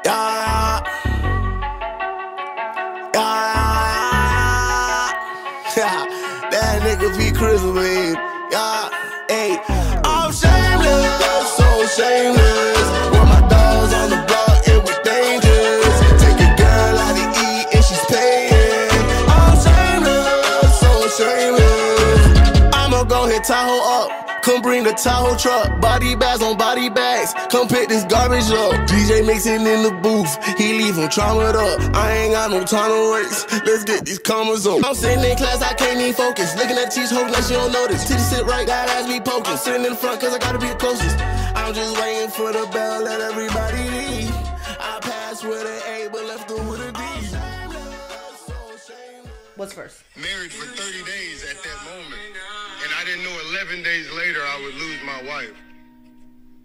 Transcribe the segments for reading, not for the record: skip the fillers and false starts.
Yeah. That nigga be crazy, man. Yeah. Hey. I'm shameless, so shameless. When my dogs on the block, it was dangerous. Take a girl out to eat and she's paying. I'm shameless, so shameless. I'ma go hit Tahoe up. Come bring the Tahoe truck, body bags on body bags. Come pick this garbage up. DJ mixing in the booth, he leave him traumatized up. I ain't got no time to waste. Let's get these commas up. I'm sitting in class, I can't even focus. Looking at cheese, hoping that she don't notice. Titty sit right, that ass be poking. I'm sitting in the front cause I gotta be the closest. I'm just waiting for the bell, let everybody leave. I passed with an A, but left her with a D. What's first? Married for 30 days at that moment. And I didn't know 11 days later I would lose my wife.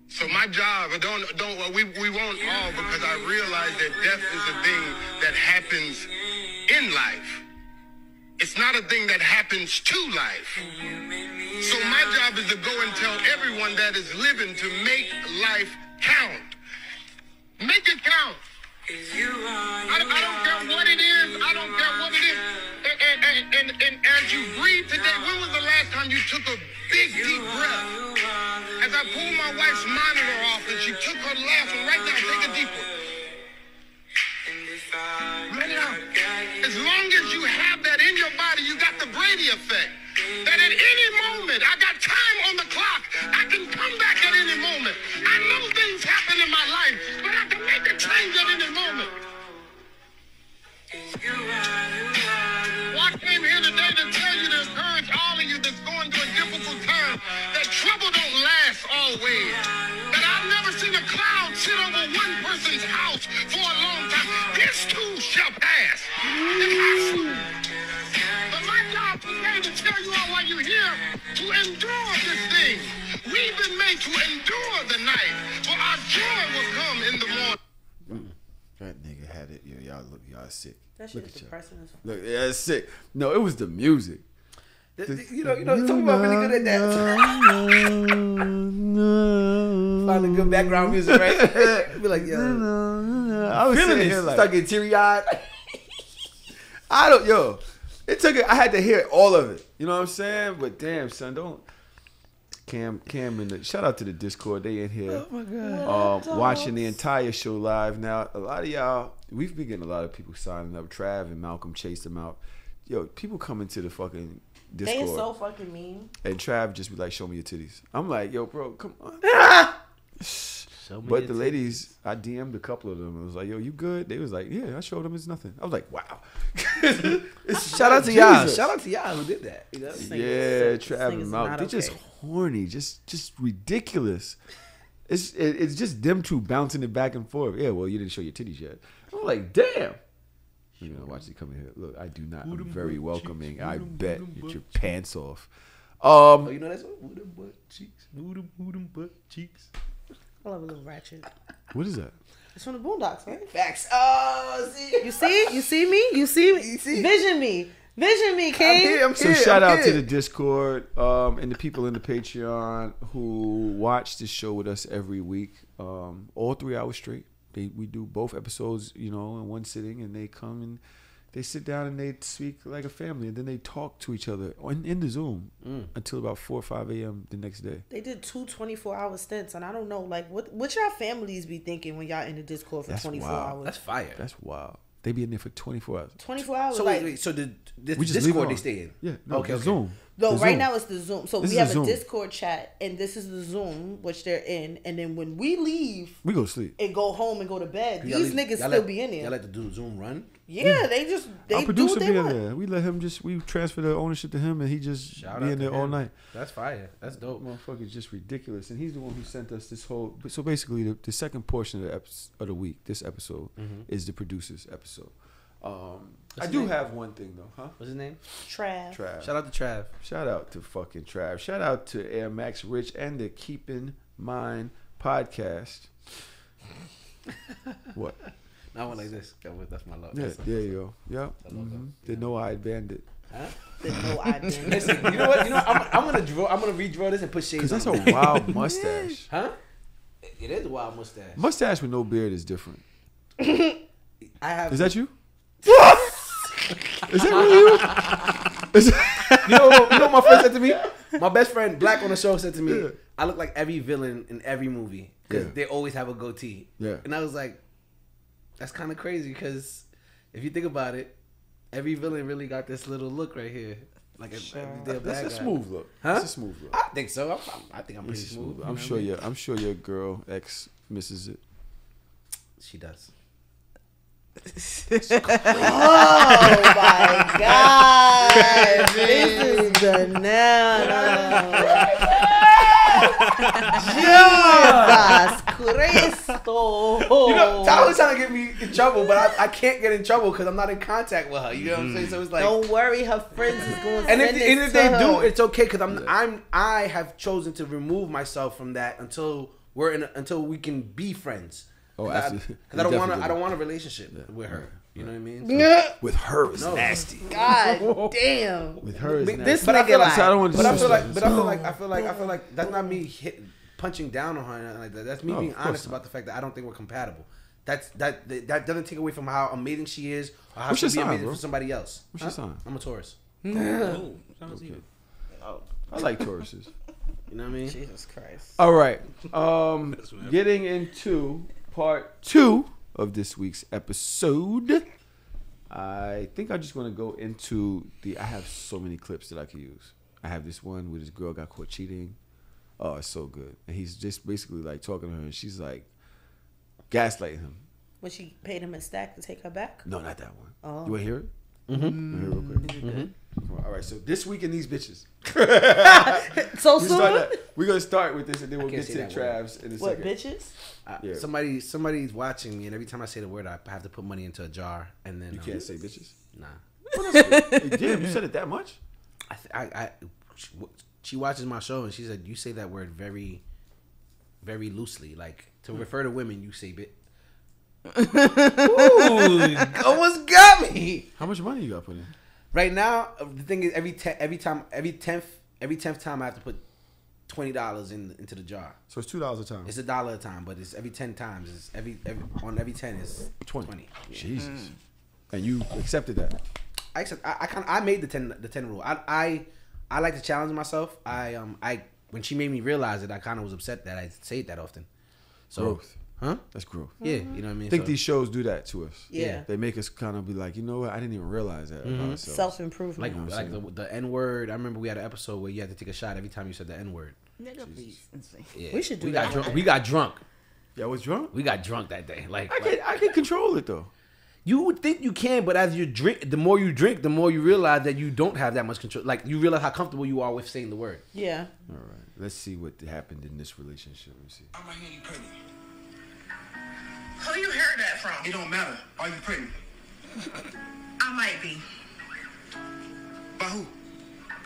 So my job, we won't all, because I realize that death is a thing that happens in life. It's not a thing that happens to life. So my job is to go and tell everyone that is living to make life count. Make it count. I don't care what it is. I don't care what it is. And as you breathe today, when was the last time you took a big, deep breath? As I pulled my wife's monitor off and she took her last one, right now, take a deep one. Right now. As long as you have that in your body, you got the Brady effect. That at any moment, I got time on the clock. I can come back at any moment. I know things happen in my life, but I can make a change at any moment. Well, I came here today to tell you, to encourage all of you that's going through a difficult time, that trouble don't last always. That I've never seen a cloud sit over one person's house for a long time. This too shall pass. It has to. But my job today to tell you all while you're here to endure this thing. We've been made to endure the night, for our joy will come in the morning. That nigga had it. Yeah, y'all sick. That shit is depressing as fuck. Look, yeah, it's sick. No, it was the music. You know, talking about really good at that. Find a good background music, right? Be like, yo, I was feeling sitting this. here like, Start getting teary-eyed. It took it. I had to hear all of it. You know what I'm saying? But damn, son, don't. Cam, and shout out to the Discord. They in here. Oh my god. Watching the entire show live now. A lot of y'all, we've been getting a lot of people signing up. Trav and Malcolm chased them out. Yo, people coming to the fucking Discord. They so fucking mean. And Trav just be like, "Show me your titties." I'm like, "Yo, bro, come on." But the ladies, I DM'd a couple of them. I was like, "Yo, you good?" They was like, "Yeah." I showed them it's nothing. I was like, "Wow." Shout out to y'all. Shout out to y'all who did that. You know? Yeah, Trav and Malcolm. They're just horny, just ridiculous. It's just them two bouncing it back and forth. Yeah, well, you didn't show your titties yet. I'm like, damn. You're gonna watch it come in here. Look, I do not. I'm very welcoming. I bet get your pants off. Oh, you know that song? Who them butt cheeks? Who them butt cheeks? I love a little ratchet. What is that? It's from the Boondocks, right? Facts. Oh, see. You see? You see me? You see me? You see? Vision me, King. I'm So here, shout I'm out here. to the Discord and the people in the Patreon who watch this show with us every week, all 3 hours straight. We do both episodes, in one sitting, and they come and they sit down and they speak like a family, and then they talk to each other in the Zoom until about 4 or 5 a.m. the next day. They did 2 24-hour stints, and I don't know, like, what y'all families be thinking when y'all in the Discord for 24 hours? That's fire. That's wild. They be in there for 24 hours. 24 hours. So like, wait. So the We just leave it Discord on. they stay in? Yeah. No, Okay. Zoom. No, The right Zoom. now it's the Zoom. So This we is have the Zoom. a Discord chat, and this is the Zoom, which they're in. And then when we leave We go to sleep. and go home and go to bed, Y'all these let- niggas y'all still let- be in there. Y'all let the Zoom run? Yeah, they do Our producer what be they in want. there. We let him we transfer the ownership to him, and he just Shout be out in to there all him. night. That's fire. That's dope. Motherfucker's just ridiculous, and he's the one who sent us this whole. So basically, the second portion of the week, this episode, is the producer's episode. I do have one thing though, huh? What's his name? Trav. Shout out to Trav. Shout out to fucking Trav. Shout out to Air Max Rich and the Keep in Mind podcast. What? Not one like this. That's my love. Yeah, That's there you go. Yep. The No-Eyed Bandit. Huh? No idea. Listen, you know what? I'm gonna redraw this and put shades. Because that's on a it. wild mustache. Huh? It is a wild mustache. Mustache with no beard is different. I have. Is that you? Is that really you? You know what my friend said to me? My best friend, Black on the show, said to me, I look like every villain in every movie because they always have a goatee. Yeah. And I was like, that's kind of crazy because if you think about it, every villain really got this little look right here. Like That's a smooth look. Huh? That's a smooth look. I think so. I think I'm pretty smooth. I'm sure your girl ex misses it. She does. Oh my God. This is banana. Jesus Cristo. You know, Tahoe's trying to get me in trouble, but I can't get in trouble because I'm not in contact with her. You know what I'm saying? So it's like, don't worry, her friends is going to and send if they to do, her. it's okay because I have chosen to remove myself from that until we can be friends. Oh, Because absolutely. I don't want a relationship with her. You know what I mean? So, With her, it's nasty. God damn. With her, it's nasty. This but I nigga feel like, like, I don't want to but I feel like that's not me punching down on her or anything like that. That's me being honest about the fact that I don't think we're compatible. That doesn't take away from how amazing she is or how What's she'll your be sign, amazing bro? for somebody else. What's your sign? I'm a Taurus. Oh, sounds even. I like Tauruses. You know what I mean? Jesus Christ. All right. Getting into part 2 of this week's episode. I think I'm just going to go into I have so many clips that I could use. I have this one where this girl got caught cheating. Oh, it's so good. And he's just basically like talking to her and she's like gaslighting him. When she paid him a stack to take her back? No, not that one. Oh. You want to hear it? Mm-hmm. Hear it real quick? Come on. All right, so this week in these bitches. So soon? We're going to start with this and then we'll can't get say to the that word. Travs in a What, second. bitches? Yeah. Somebody's watching me, and every time I say the word, I have to put money into a jar, and then You can't say bitches? Nah. Damn, you said it that much? She watches my show, and she said you say that word very, very loosely. Like to refer to women, you say bit. Ooh, almost got me. How much money you got put in? Right now, the thing is, every tenth time I have to put $20 into the jar. So it's $2 a time. It's $1 a time, but it's every 10 times. It's on every 10 is 20. Yeah. Jesus. And you accepted that? I accept. I made the 10 rule. I like to challenge myself. When she made me realize it, I kind of was upset that I say it that often. So, Growth. huh? That's growth. Yeah, you know what I mean. I think these shows do that to us. Yeah. They make us kind of be like, you know what? I didn't even realize that about ourselves. Self-improvement. like the N word. I remember we had an episode where you had to take a shot every time you said the N word. Nigga, please. Insane. Yeah. We should do we that. got drunk. We got drunk. Yeah, I was drunk. We got drunk that day. Like I can control it though. you would think you can, but as you drink, the more you drink, the more you realize that you don't have that much control. Like you realize how comfortable you are with saying the word. Yeah. All right. Let's see what happened in this relationship. Let me see. I'm right here, you pregnant. Who you heard that from? It don't matter. Are you pregnant? I might be. By who?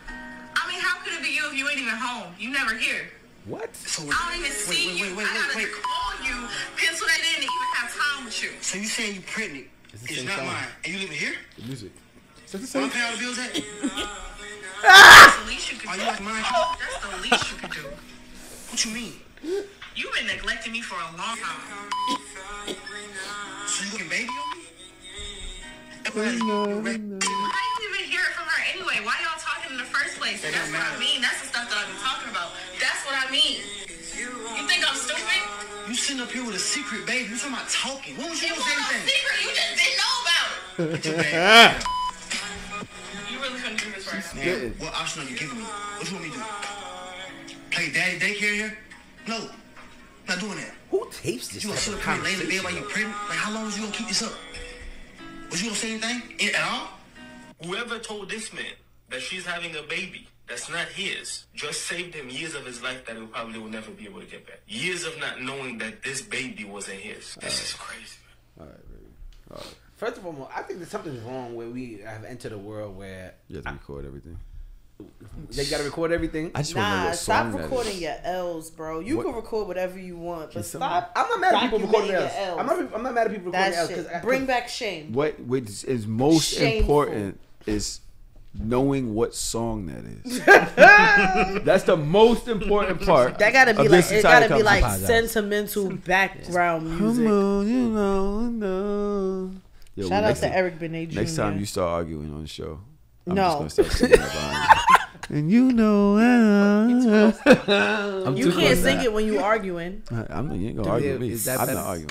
I mean, how could it be you if you ain't even home? You never here. What? So I don't even see you. I gotta call you, pencil that in, and even have time with you. So you saying you pregnant? It's the It's same not song. mine. And you living here? The music. Is that the So I'm same? paying all the bills at? That's the least you could Are do. you like mine? That's the least you could do. What you mean? You've been neglecting me for a long time. So you looking baby on me? How you even hear it from her anyway? Why y'all talking in the first place? That That's don't what I matter. mean. That's the stuff that I've been talking about. That's what I mean. You think I'm stupid? You sitting up here with a secret baby. You talking about talking. When was you It gonna was say no anything? secret. You just didn't know about it. Get your baby. You really couldn't do this right now. Man, what option are you giving me? What you want me to do? Play daddy daycare here? No. Not doing that. Who tapes this You gonna type sit of up here and lay in the bed conversation? while you pregnant? Like how long was you gonna keep this up? Was you gonna say anything? At all? Whoever told this man that she's having a baby that's not his just saved him years of his life that he probably will never be able to get back. Years of not knowing that this baby wasn't his. This is crazy. All right, baby. All right. First of all, I think that something's wrong where we have entered a world where You have to record everything. they gotta record everything. I just want to know Nah, what stop song that recording is. your L's, bro. You What- can record whatever you want, but somebody- stop. I'm not mad at people recording documenting L's. your L's. I'm not mad at people recording That L's shit. because Bring back shame. What is most Shameful. important is knowing what song that is. That's the most important part. That gotta be of like this it entire gotta be like conversation. sentimental background music. Come on, you know. Yo, Shout out next to time- Eric Benet Jr. Next time you start arguing on the show, I'm No. just gonna start singing that behind you. And you know, You can't sing it when you arguing. you ain't gonna argue with me. Is that I'm better? not arguing.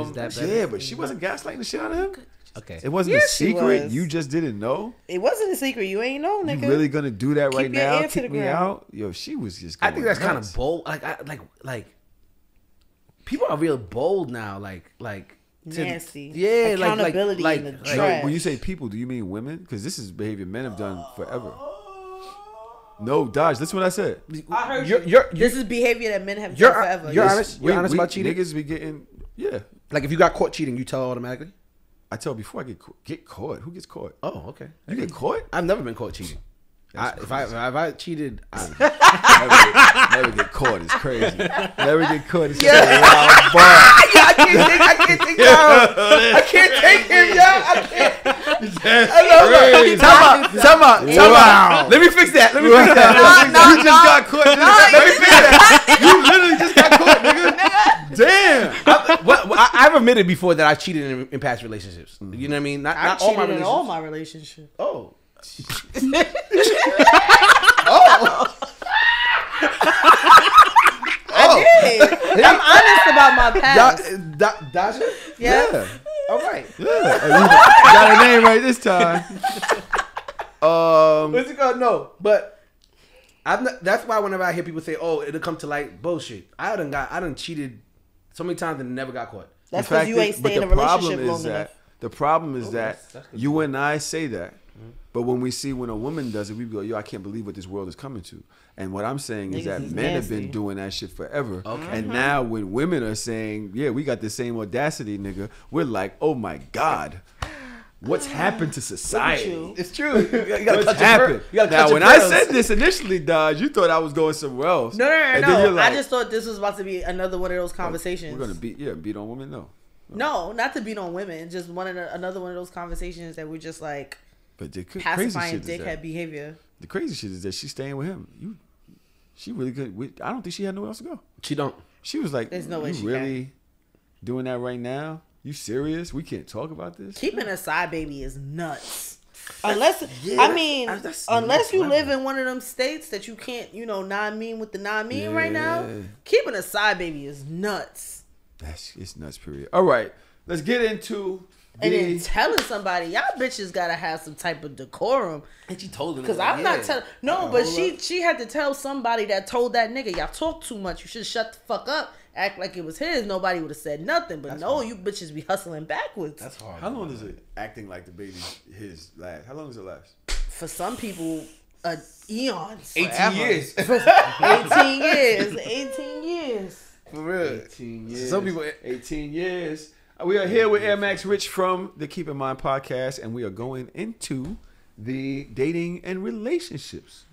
Is that better? Yeah, but she wasn't gaslighting the shit out of him. Okay. It wasn't Yes, a she secret. was. You just didn't know. It wasn't a secret. You ain't know, nigga. You really gonna do that right Keep your now? ear to the Kick me ground. out? Yo, she was just. I think going that's kind nuts. of bold. Like people are real bold now. Like Nasty. Yeah, Accountability in the No, trash. when you say people, do you mean women? Because this is behavior men have done forever. No, Dodge. That's what I said. I heard You're this is behavior that men have You're- done forever. you're Yes. honest? You're honest about cheating? Niggas be getting. Yeah, like if you got caught cheating, you tell automatically. I tell before I get caught. Who gets caught? Oh, okay. You get caught? I've never been caught cheating. If I cheated, Never get caught. It's crazy. Never get caught. It's Yeah. wild bar. I can't take y'all. I can't take him, y'all. I can't. Crazy. Time out. Wow. Let me fix that. You just got caught. Let me fix that. You literally just got caught, nigga. Damn. I've admitted before that I cheated in past relationships. You know what I mean? Not I've all my cheated in relationships. all my relationships. Oh. Hey, I'm honest about my past. Dasha? Yeah. All right. Yeah. Got a name right this time. What's it called? No, but I'm not, that's why whenever I hear people say, "Oh, it'll come to light," bullshit. I done cheated so many times and never got caught. That's The fact because you ain't is- but stayed in a the problem relationship long is enough. that the problem is that that's good. you and I say that, but when we see when a woman does it, we go, "Yo, I can't believe what this world is coming to." And what I'm saying is Niggas that is men have nasty. been doing that shit forever, Okay. and now when women are saying, "Yeah, we got the same audacity, nigga," we're like, "Oh my god." What's happened to society? you. It's true. You gotta What's touch happened? You gotta Now, touch when your I pearls. said this initially, Dodge, you thought I was going somewhere else. No. And then you're like, I just thought this was about to be another one of those conversations. We're gonna beat on women, no. No, not to beat on women. Just another one of those conversations that we're just like But the crazy pacifying shit is dickhead that behavior. the crazy shit is that she's staying with him. She really good. I don't think she had nowhere else to go. She don't. She was like, There's no way you she really doing that right now? You serious? We can't talk about this? Keeping a side baby is nuts. Unless unless you live in one of them states that you can't, non-mean with the non-mean right now, Yeah. keeping a side baby is nuts. It's nuts, period. All right, let's get into And then telling somebody, y'all bitches gotta have some type of decorum. And she told him. Cause I'm not telling. No, but she had to tell somebody that told that nigga, y'all talk too much. You should shut the fuck up. Act like it was his. Nobody would have said nothing. But you bitches be hustling backwards. That's hard. How long does it acting like the baby his last? How long does it last? For some people, eons. 18 years. 18 years. 18 years. For real. 18 years. Some people. 18 years. We are here with Air Max Rich from the Keep in Mind podcast, and we are going into the dating and relationships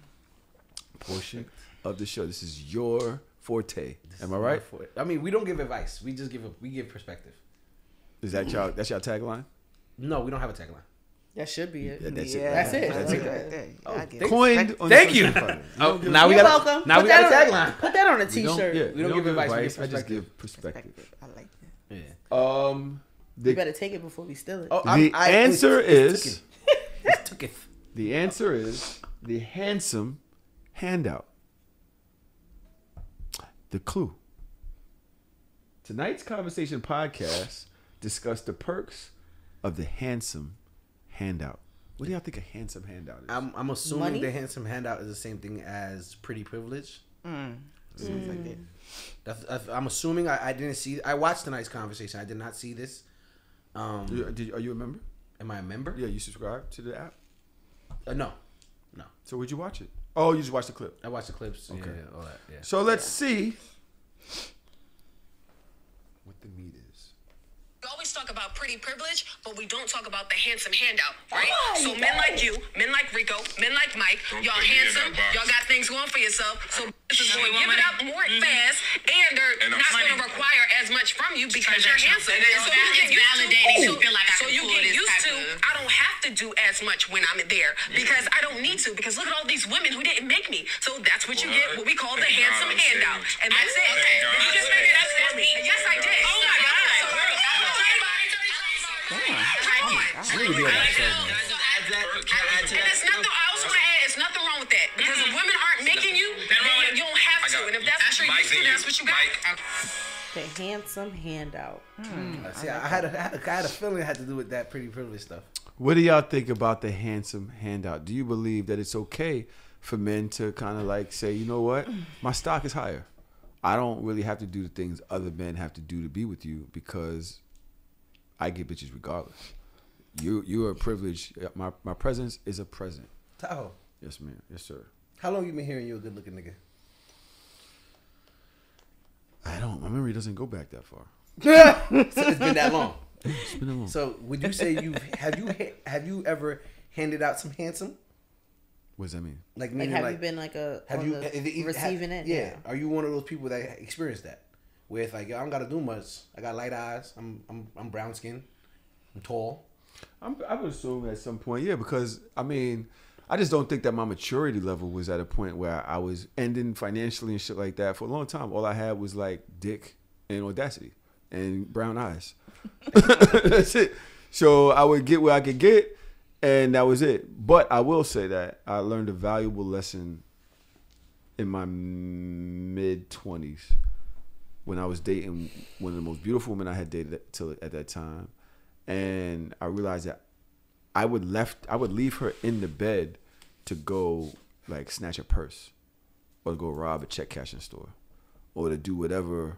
portion of the show. This is your forte. Am I right? I mean, we don't give advice. We just give perspective. Is that y'all? That's y'all tagline? No, we don't have a tagline. That should be it. Yeah, that's Yeah, it. That's it. That's Right it. there. Oh, I get thank- it. Coined. On Thank the you. social media. Oh, now we You're got. welcome. Now Put we got a that tagline. Put that on a We don't, t-shirt. yeah, We don't give advice, we give I just perspective. give perspective. I like that. Yeah. You The better take it before we steal it. Oh, answer is took it. the answer is the handsome handout. The clue. Tonight's conversation podcast discussed the perks of the handsome handout. What do y'all think a handsome handout is? I'm assuming Money? the handsome handout is the same thing as pretty privilege. Seems like it. I'm assuming. I didn't see. I watched tonight's conversation. I did not see this. Are you a member? Am I a member? Yeah, you subscribe to the app. No. So where'd you watch it? Oh, you just watched the clip. I watched the clips. Okay. Yeah, all that. Yeah. So let's see what the meat is. We always talk about pretty privilege, but we don't talk about the handsome handout, right? So men like you, men like Rico, men like Mike, y'all handsome, y'all got things going for yourself. So this is going to give it up more fast, and they're not going to require as much from you because you're handsome. And it's validating to feel like I so can you pull get this used type to, of- I don't have to do as as much when I'm there because I don't need to. Because look at all these women who didn't make me. So that's what you get. What we call the handsome handout, and that's it. You just made it up for me. Yes, I did. Oh my God. And it's nothing. I also want to add, it's nothing wrong with that because if women aren't making you, then you don't have to. And if that's what you're used to, that's what you got. The handsome handout. See, I had a feeling it had to do with that pretty privilege stuff. What do y'all think about the handsome handout? Do you believe that it's okay for men to kind of like say, you know what, my stock is higher. I don't really have to do the things other men have to do to be with you because I get bitches regardless. You are a privilege. My presence is a present. Tahoe. Yes, man. Yes, sir. How long you been hearing you a good looking nigga? I don't. My memory doesn't go back that far. So it's been that long. It's been that long. So would you say have you ever handed out some handsome? What does that mean? Like have you been like receiving it? Yeah. Are you one of those people that experienced that? Where it's like, yo, I don't gotta do much. I got light eyes. I'm brown skinned. I'm tall. I would assume at some point, yeah, because I mean, I just don't think that my maturity level was at a point where I was ending financially and shit like that. For a long time, all I had was like dick and audacity and brown eyes. That's it. So I would get where I could get, and that was it. But I will say that I learned a valuable lesson in my mid-20s when I was dating one of the most beautiful women I had dated till at that time. And I realized that I would leave her in the bed to go like snatch a purse or to go rob a check cashing store or to do whatever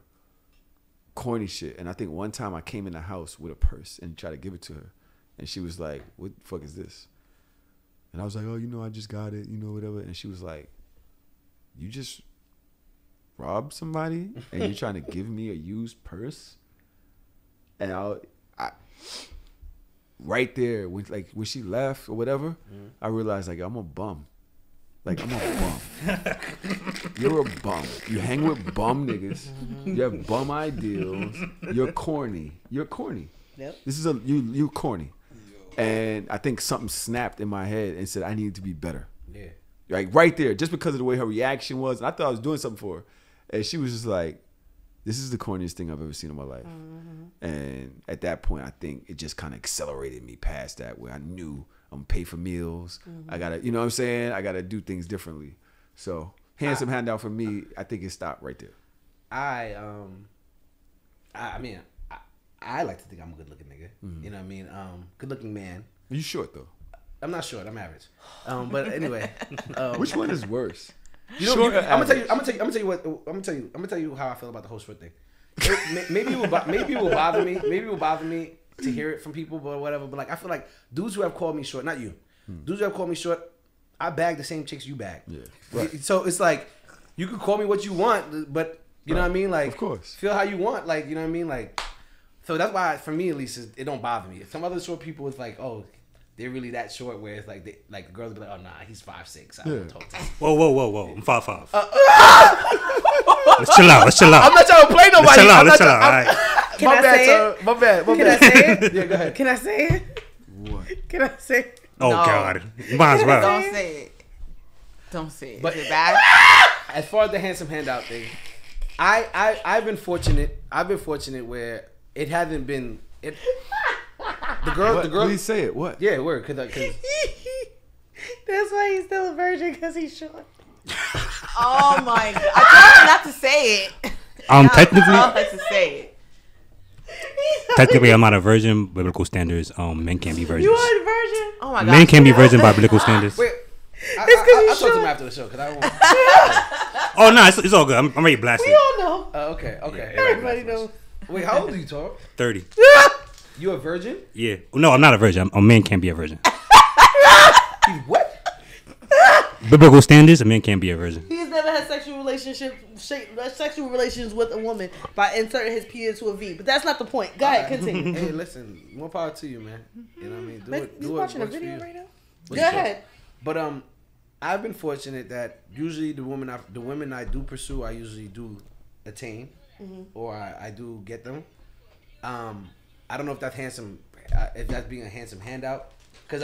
corny shit. And I think one time I came in the house with a purse and tried to give it to her. And she was like, what the fuck is this? And I was like, oh, I just got it, whatever. And she was like, you just robbed somebody and you're trying to give me a used purse? And I right there when she left or whatever, I realized like I'm a bum. Like I'm a bum. You're a bum. You hang with bum niggas. You have bum ideals. You're corny. Yep. This is you corny. And I think something snapped in my head and said I needed to be better. Yeah. Like right there, just because of the way her reaction was, and I thought I was doing something for her, and she was just like, this is the corniest thing I've ever seen in my life. And at that point, I think it just kind of accelerated me past that, where I knew I'm gonna pay for meals. I gotta, you know what I'm saying? I gotta do things differently. So handsome handout for me, I think it stopped right there. I mean, I like to think I'm a good looking nigga. You know what I mean? Good looking man. You short though? I'm not short. I'm average. But anyway, which one is worse? I'm gonna tell you how I feel about the whole short thing. Maybe it will bother me. Maybe it will bother me to hear it from people, but whatever. But like, I feel like dudes who have called me short, not you, dudes who have called me short, I bag the same chicks you bag. Yeah. Right. So it's like you can call me what you want, but you know what I mean. Like, of course, feel how you want. Like, you know what I mean. Like, so that's why for me at least it don't bother me. Some other short people, it's like, oh, they're really that short, where it's like the girls be like, oh nah, he's 5'6". I don't talk to him. Whoa! I'm 5'5". Let's chill out. I'm not trying to play nobody. Let's chill out. All right. My bad. Can I say it? Yeah, go ahead. Can I say it? What? Can I say it? Oh God, you might as well. Don't say it. Don't say it. But is it bad? As far as the handsome handout thing, I've been fortunate. Where it hasn't been it. The girl. Please say it. What? Yeah, word. Cause That's why he's still a virgin, because he's short. Oh my God! I told him not to say it. Technically, not to say it. Technically, I'm not a virgin. Biblical standards, men can't be virgins. You are a virgin? Oh my God! Men can't be virgin by biblical standards. wait, I'll talk to him after the show because I won't. Oh no, it's all good. I'm ready to blast We it. all know. Okay. Everybody knows. Wait, how old are you, Tor? 30. You a virgin? Yeah. No, I'm not a virgin. A man can't be a virgin. He's what? Biblical standards, a man can't be a virgin. He's never had sexual relations with a woman by inserting his P into a V. But that's not the point. Go ahead, continue. Hey, listen, more power to you, man. You know what I mean? He's watching a video right now. Go Sure. ahead. But I've been fortunate that usually the women I do pursue, I usually do attain, or I do get them. I don't know if that's handsome, if that's being a handsome handout, Cause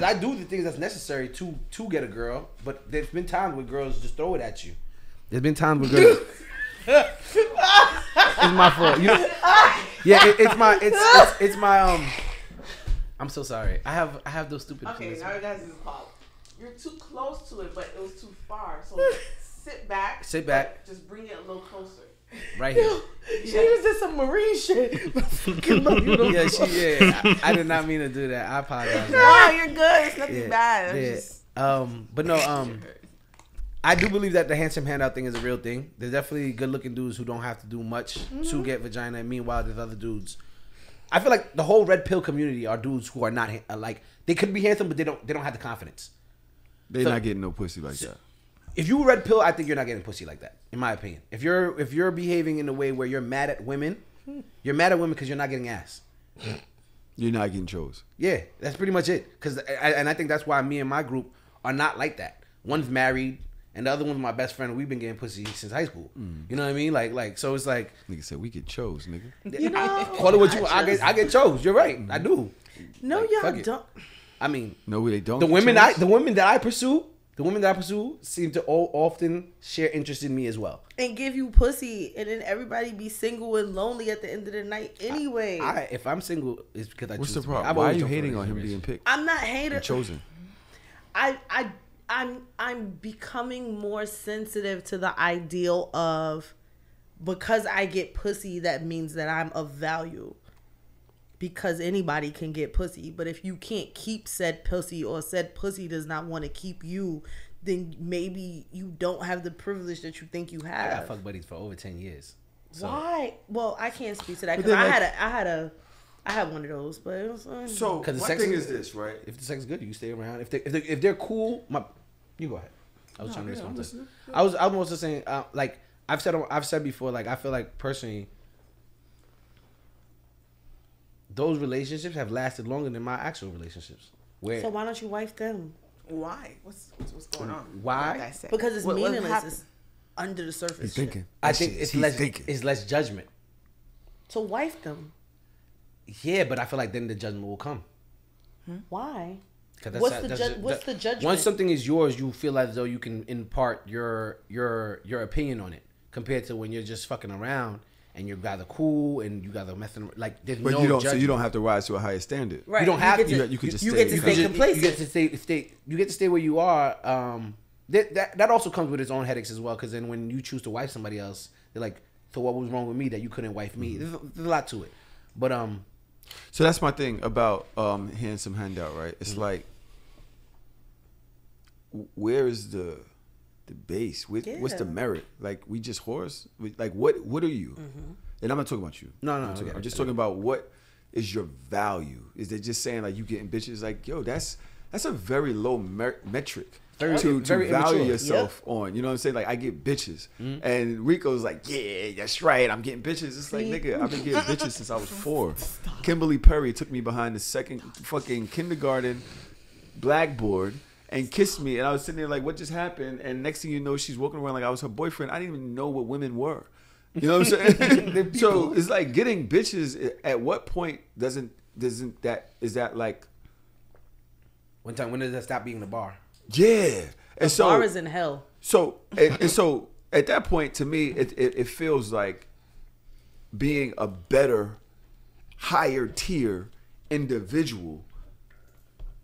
I do the things that's necessary to get a girl, but there's been times where girls just throw it at you. There's been times where girls. It's my fault. Yeah, it's my I'm so sorry. I have those stupid. Okay, now you guys just pause. You're too close to it, but it was too far. So sit back. Sit back. Just bring it a little closer. Right here. She was just some marine shit. Yeah, I did not mean to do that. I apologize. No, you're good. It's nothing bad. Yeah. Just... But no, I do believe that the handsome handout thing is a real thing. There's definitely good looking dudes who don't have to do much to get vagina. And meanwhile, there's other dudes. I feel like the whole red pill community are dudes who are not like they could be handsome, but they don't have the confidence. They're not getting no pussy like that. If you red pill, I think you're not getting pussy like that, in my opinion. If you're behaving in a way where you're mad at women, you're mad at women because you're not getting ass. You're not getting chose. Yeah, that's pretty much it. And I think that's why me and my group are not like that. One's married, and the other one's my best friend. We've been getting pussy since high school. You know what I mean? Like so it's like nigga said we get chose, nigga. You know, call it what you. I get chose. You're right. I do. No, like, y'all don't. I mean, no, they don't. The women that I pursue seem to often share interest in me as well. And give you pussy, and then everybody be single and lonely at the end of the night anyway. If I'm single, it's because I What's choose the problem? Why are you hating on him being picked? I'm not hating. Chosen. I'm becoming more sensitive to the ideal of because I get pussy, that means that I'm of value. Because anybody can get pussy, but if you can't keep said pussy or said pussy does not want to keep you, then maybe you don't have the privilege that you think you have. I got fuck buddies for over 10 years. So. Why? Well, I can't speak to that because I had one of those, but it was so. Because the thing is this, right? If the sex is good, you stay around. If they're cool, you go ahead. I was trying to respond. I was also saying like I've said before, like I feel like personally. Those relationships have lasted longer than my actual relationships. So why don't you wife them? Why? What's going on? Why? Like because it's meaningless. It's under the surface. He's thinking. I think it's less judgment. So wife them. Yeah, but I feel like then the judgment will come. Why? What's the judgment? Once something is yours, you feel as though you can impart your opinion on it, compared to when you're just fucking around. And you're rather cool, and you rather messing like. There's but no you don't. judgment. So you don't have to rise to a higher standard. Right. You don't have to. You could just. You get to stay complacent. You get to stay. You get to stay where you are. That also comes with its own headaches as well. Because then when you choose to wife somebody else, they're like, "So what was wrong with me that you couldn't wife me?" There's a lot to it. But So that's my thing about handsome handout, right? It's like, where is the base? What's the merit? Like, we just whores? Like, what are you? And I'm not talking about you. No. I'm just talking about what is your value. Is they just saying like you getting bitches? Like, yo, that's a very low metric to value immature. Yourself on. You know what I'm saying? Like, I get bitches. And Rico's like, yeah, that's right. I'm getting bitches. It's like, nigga, I've been getting bitches since I was 4. Kimberly Perry took me behind the second fucking kindergarten blackboard and kissed me, and I was sitting there like, what just happened? And next thing you know, she's walking around like I was her boyfriend. I didn't even know what women were. You know what I'm saying? So it's like getting bitches. At what point is that like? when does that stop being the bar? Yeah, and the bar is in hell. So and so at that point, to me, it feels like being a better, higher tier individual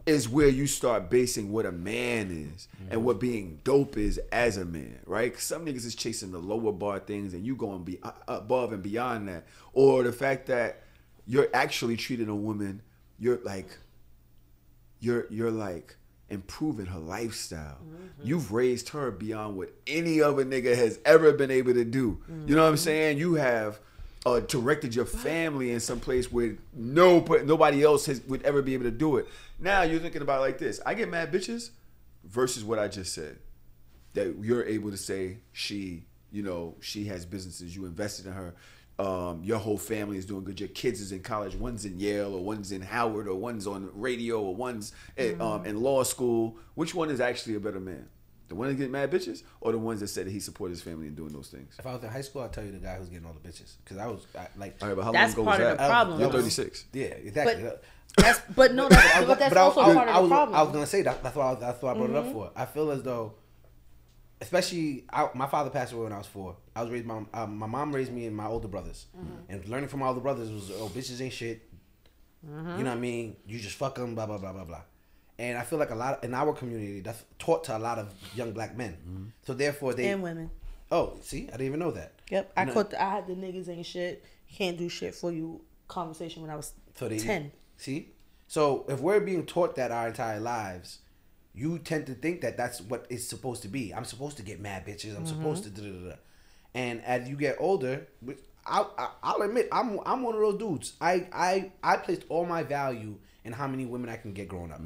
is where you start basing what a man is and what being dope is as a man, right? 'Cause some niggas is chasing the lower bar things and you going be above and beyond that. Or the fact that you're actually treating a woman, you're like improving her lifestyle. You've raised her beyond what any other nigga has ever been able to do. You know what I'm saying? You have directed your family in some place where nobody else would ever be able to do it. Now you're thinking about it like this. I get mad bitches versus what I just said. That you're able to say she has businesses, you invested in her. Your whole family is doing good. Your kids is in college. One's in Yale, or one's in Howard, or one's on radio, or one's in law school. Which one is actually a better man? The one that get mad bitches, or the ones that said that he supported his family in doing those things? If I was in high school, I'd tell you the guy who's getting all the bitches. Because I was like... All right, but how that's long ago part was of that? the problem. You're 36. Yeah, exactly. But that's also part of the problem. I was gonna say that's why I brought it up for. I feel as though, especially my father passed away when I was 4. I was raised my mom raised me and my older brothers, and learning from my older brothers was bitches ain't shit. You know what I mean? You just fuck them, blah blah blah blah blah. And I feel like a lot in our community that's taught to a lot of young black men. So therefore and women. Oh, see, I didn't even know that. Yep, I had the niggas ain't shit, can't do shit for you conversation when I was 10. See, so if we're being taught that our entire lives, you tend to think that that's what it's supposed to be. I'm supposed to get mad bitches. I'm supposed to da-da-da-da. And as you get older, I'll admit I'm one of those dudes. I placed all my value in how many women I can get growing up.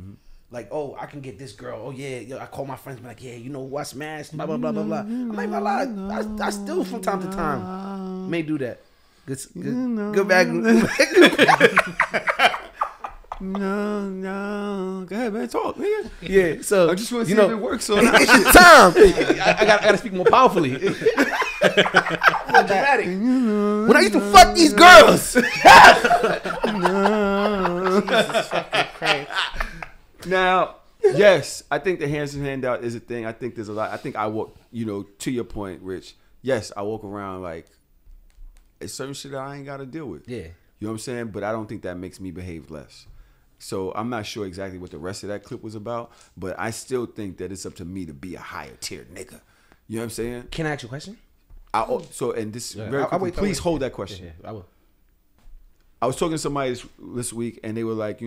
Like, oh, I can get this girl. Oh yeah, I call my friends, be like, yeah, you know who I smashed, blah blah blah blah blah. I'm not gonna lie, I still from time to time may do that. Good back. No. Go ahead, man. Talk, nigga. Yeah. So I just want to see if it works. So it's your time. I gotta speak more powerfully. More dramatic. When I used to fuck these girls. Jesus fucking Christ. Now, yes, I think the handsome handout is a thing. I think there's a lot. I think I walk, to your point, Rich. Yes, I walk around like it's certain shit that I ain't got to deal with. Yeah. You know what I'm saying? But I don't think that makes me behave less. So I'm not sure exactly what the rest of that clip was about, but I still think that it's up to me to be a higher tier nigga. You know what I'm saying? Can I ask you a question? Very quickly, please hold that question. Yeah, I will. I was talking to somebody this week, and they were like,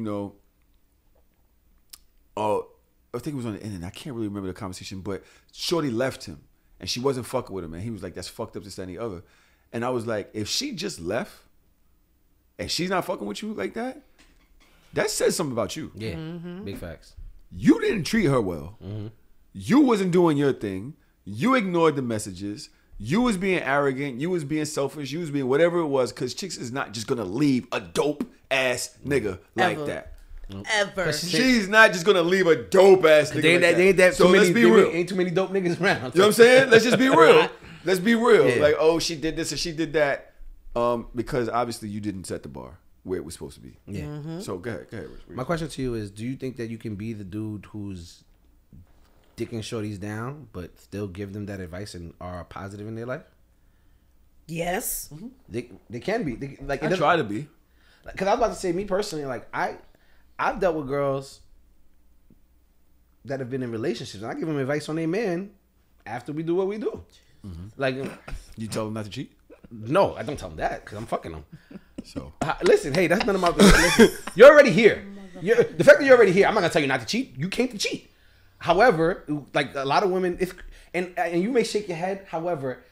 I think it was on the internet. I can't really remember the conversation, but shorty left him, and she wasn't fucking with him, and he was like, that's fucked up, this, that, and the other. And I was like, if she just left, and she's not fucking with you like that, that says something about you. Yeah, big facts. You didn't treat her well. You wasn't doing your thing. You ignored the messages. You was being arrogant. You was being selfish. You was being whatever it was, because chicks is not just going to leave a dope-ass nigga like that. Ever. She's not just gonna leave a dope ass nigga. Ain't that so let's be real. Ain't too many dope niggas around. You know what I'm saying? Let's just be real. Let's be real. Yeah. Like, oh, she did this and she did that, because obviously you didn't set the bar where it was supposed to be. Yeah. So go ahead, Rich. My question to you is: do you think that you can be the dude who's dicking shorties down, but still give them that advice and are positive in their life? Yes. They can be. I try to be. Because I was about to say, me personally, like I've dealt with girls that have been in relationships, and I give them advice on their man after we do what we do. Like, you tell them not to cheat? No, I don't tell them that because I'm fucking them. So listen, hey, that's none of my business. Listen, you're already here. The fact that you're already here, I'm not gonna tell you not to cheat. You came to cheat. However, like a lot of women, and you may shake your head. However,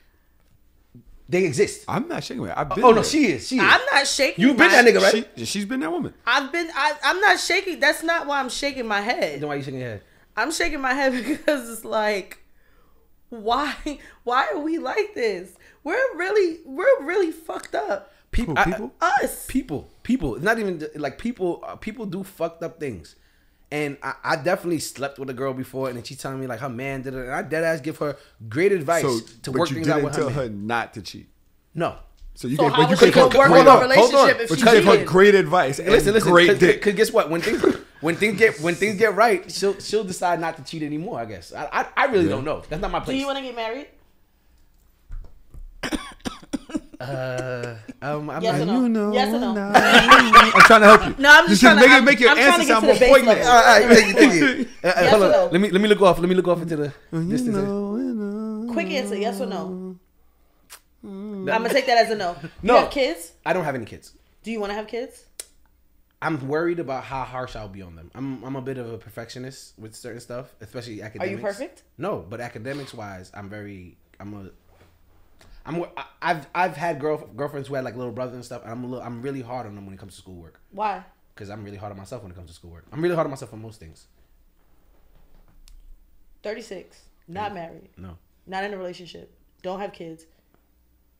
they exist. I'm not shaking her. I've been. Oh no, she is. I'm not shaking. You've been that nigga, right? She's been that woman. I'm not shaking. That's not why I'm shaking my head. Then why are you shaking your head? I'm shaking my head because it's like, why are we like this? We're really fucked up. People. Us. People. It's not even like people. People do fucked up things. And I definitely slept with a girl before, and then she telling me like her man did it, and I dead ass give her great advice to work things out with her. But you didn't tell her man. not to cheat. No. So you gave her relationship if she cheated. Great advice. Listen. Great dick. Because guess what? When things get right, she'll decide not to cheat anymore. I guess. I really don't know. That's not my place. Do you want to get married? Yes or no? Yes or no? I'm trying to help you. No, I'm just trying to make your answer sound more poignant. All right, hold on. Let me look off. Let me look off into the distance. Quick answer: yes or no? I'm gonna take that as a no. No. You have kids? I don't have any kids. Do you want to have kids? I'm worried about how harsh I'll be on them. I'm a bit of a perfectionist with certain stuff, especially academics. Are you perfect? No, but academics wise, I've had girlfriends who had like little brothers and stuff, and I'm really hard on them when it comes to schoolwork. Why? Because I'm really hard on myself when it comes to schoolwork. I'm really hard on myself on most things. 36, not married. No. Not in a relationship. Don't have kids.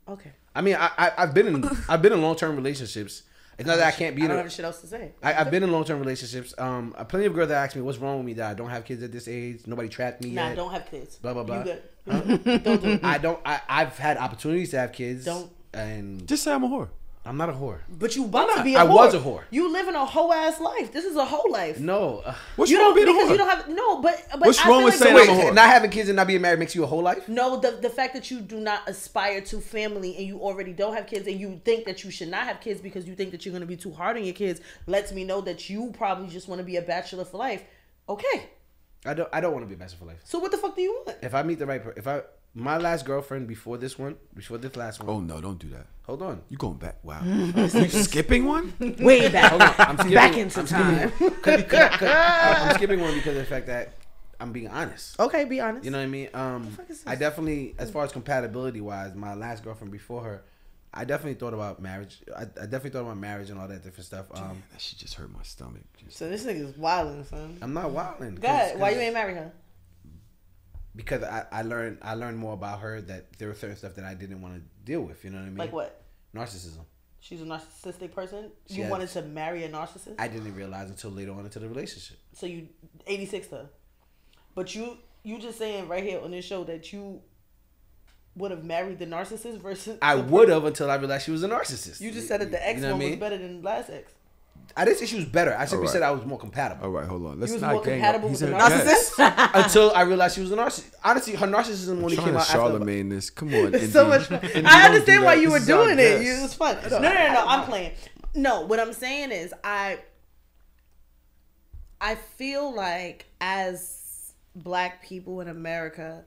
Okay. I mean, I've been in long-term relationships. It's not that I can't be. I don't have shit else to say. I've been in long-term relationships. Plenty of girls that ask me, "What's wrong with me that I don't have kids at this age? Nobody trapped me yet." Nah, don't have kids. Blah blah blah. You good? Don't do it. I've had opportunities to have kids. Don't. And just say I'm a whore. I'm not a whore. But you about to be a I whore. was a whore. You living a whole ass life. This is a whole life. No. What's You wrong don't with being a because you whore? don't have no. But What's I wrong feel with like saying the I'm a way- whore? Not having kids and not being married makes you a whole life? No, the fact that you do not aspire to family and you already don't have kids and you think that you should not have kids because you think that you're going to be too hard on your kids lets me know that you probably just want to be a bachelor for life. Okay. I don't want to be a bachelor for life. So what the fuck do you want? If I meet the right person, my last girlfriend before this last one. Oh no, don't do that. Hold on. You going back? Wow. You skipping one? Way back. Hold on. I'm skipping, Back into time. I'm skipping one because of the fact that I'm being honest. Okay, be honest. You know what I mean? fuck is this? I definitely, as far as compatibility wise, my last girlfriend before her, I definitely thought about marriage. I definitely thought about marriage and all that different stuff. That shit just hurt my stomach. So this nigga's wilding, son. I'm not wilding. Go ahead. Why you ain't marry her? Because I learned more about her that there was certain stuff that I didn't want to deal with. You know what I mean? Like what? Narcissism. She's a narcissistic person. You Yes. wanted to marry a narcissist. I didn't realize until later on into the relationship. So you 86 her. But you just saying right here on this show that you would have married the narcissist versus I the would have until I realized she was a narcissist. You just said that the ex You know one what I was mean? better than the last ex. I didn't say she was better. I simply All right. said I was more compatible. All right, hold on. Let's You was not more gang compatible up. with He's the a narcissist? guest. Until I realized she was a narcissist. Honestly, her narcissism only Trying came to out Charlemagne this. Come on, It's so much fun. Indy, I don't understand do why that. you were This is our doing it. guest. It was fun. No, I'm playing. No, what I'm saying is I feel like as black people in America,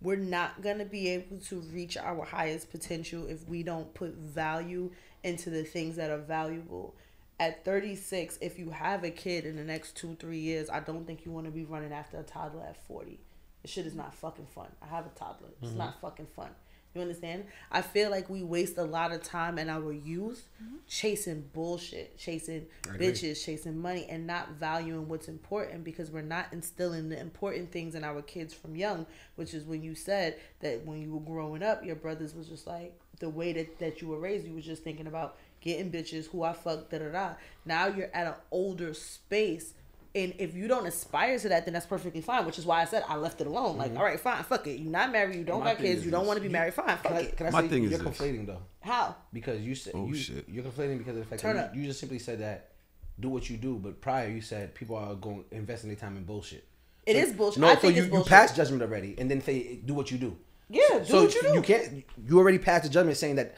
we're not going to be able to reach our highest potential if we don't put value into the things that are valuable. At 36, if you have a kid in the next 2-3 years, I don't think you want to be running after a toddler at 40. This shit is not fucking fun. I have a toddler. It's not fucking fun. You understand? I feel like we waste a lot of time in our youth chasing bullshit, chasing bitches, chasing money, and not valuing what's important because we're not instilling the important things in our kids from young, which is when you said that when you were growing up, your brothers was just like, the way that you were raised, you was just thinking about getting bitches, who I fuck, da-da-da. Now you're at an older space. And if you don't aspire to that, then that's perfectly fine, which is why I said I left it alone. Like, all right, fine, fuck it. You're not married, you don't My got thing kids, is you don't this. want to be married, fine, fuck it. Can I My say thing is you're this. conflating though? How? Because you said shit. you're conflating because of the fact Turn that up. you just simply said that do what you do, but prior you said people are going investing their time in bullshit. It is bullshit. No, I so think you it's bullshit. passed judgment already, and then say do what you do. Yeah, do what you do. You can't. You already passed the judgment saying that.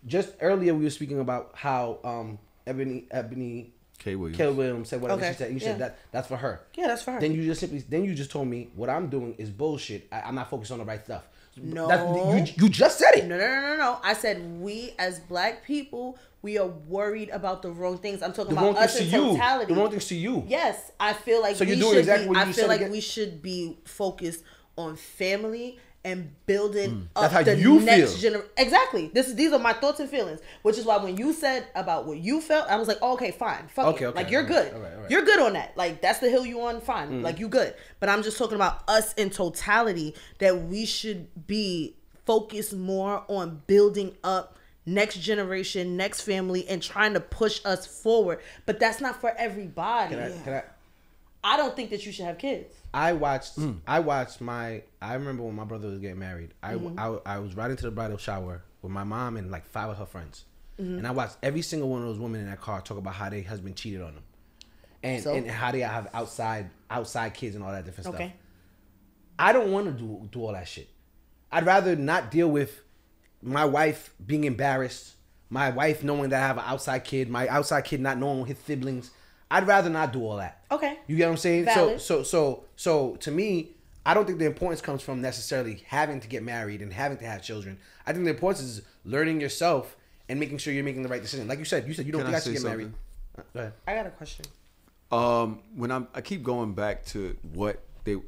Just earlier we were speaking about how Ebony K. Williams. K. Williams said whatever Okay, she said. You yeah. said that's for her. Yeah, that's for her. Then you just told me what I'm doing is bullshit. I'm not focused on the right stuff. No. You just said it. No. I said we as black people, we are worried about the wrong things. I'm talking The about wrong things us to in you. totality. The wrong things to you. Yes, I feel like So you're we doing should exactly be. what I you feel said like again? we should be focused on family and building That's up how the you next feel. generation. Exactly. These are my thoughts and feelings. Which is why when you said about what you felt, I was like, oh, okay, fine, fuck Okay, it. okay, Like you're alright, good. alright. You're good on that. Like that's the hill you on. Fine. Like you good. But I'm just talking about us in totality that we should be focused more on building up next generation, next family, and trying to push us forward. But that's not for everybody. I don't think that you should have kids. I remember when my brother was getting married. I was riding to the bridal shower with my mom and like 5 of her friends. And I watched every single one of those women in that car talk about how their husband cheated on them. And how they have outside kids and all that different stuff. I don't want to do all that shit. I'd rather not deal with my wife being embarrassed, my wife knowing that I have an outside kid, my outside kid not knowing his siblings. I'd rather not do all that. Okay. You get what I'm saying? Valid. So to me, I don't think the importance comes from necessarily having to get married and having to have children. I think the importance is learning yourself and making sure you're making the right decision. Like you said you don't think I should get married. Go ahead. I got a question. When I keep going back to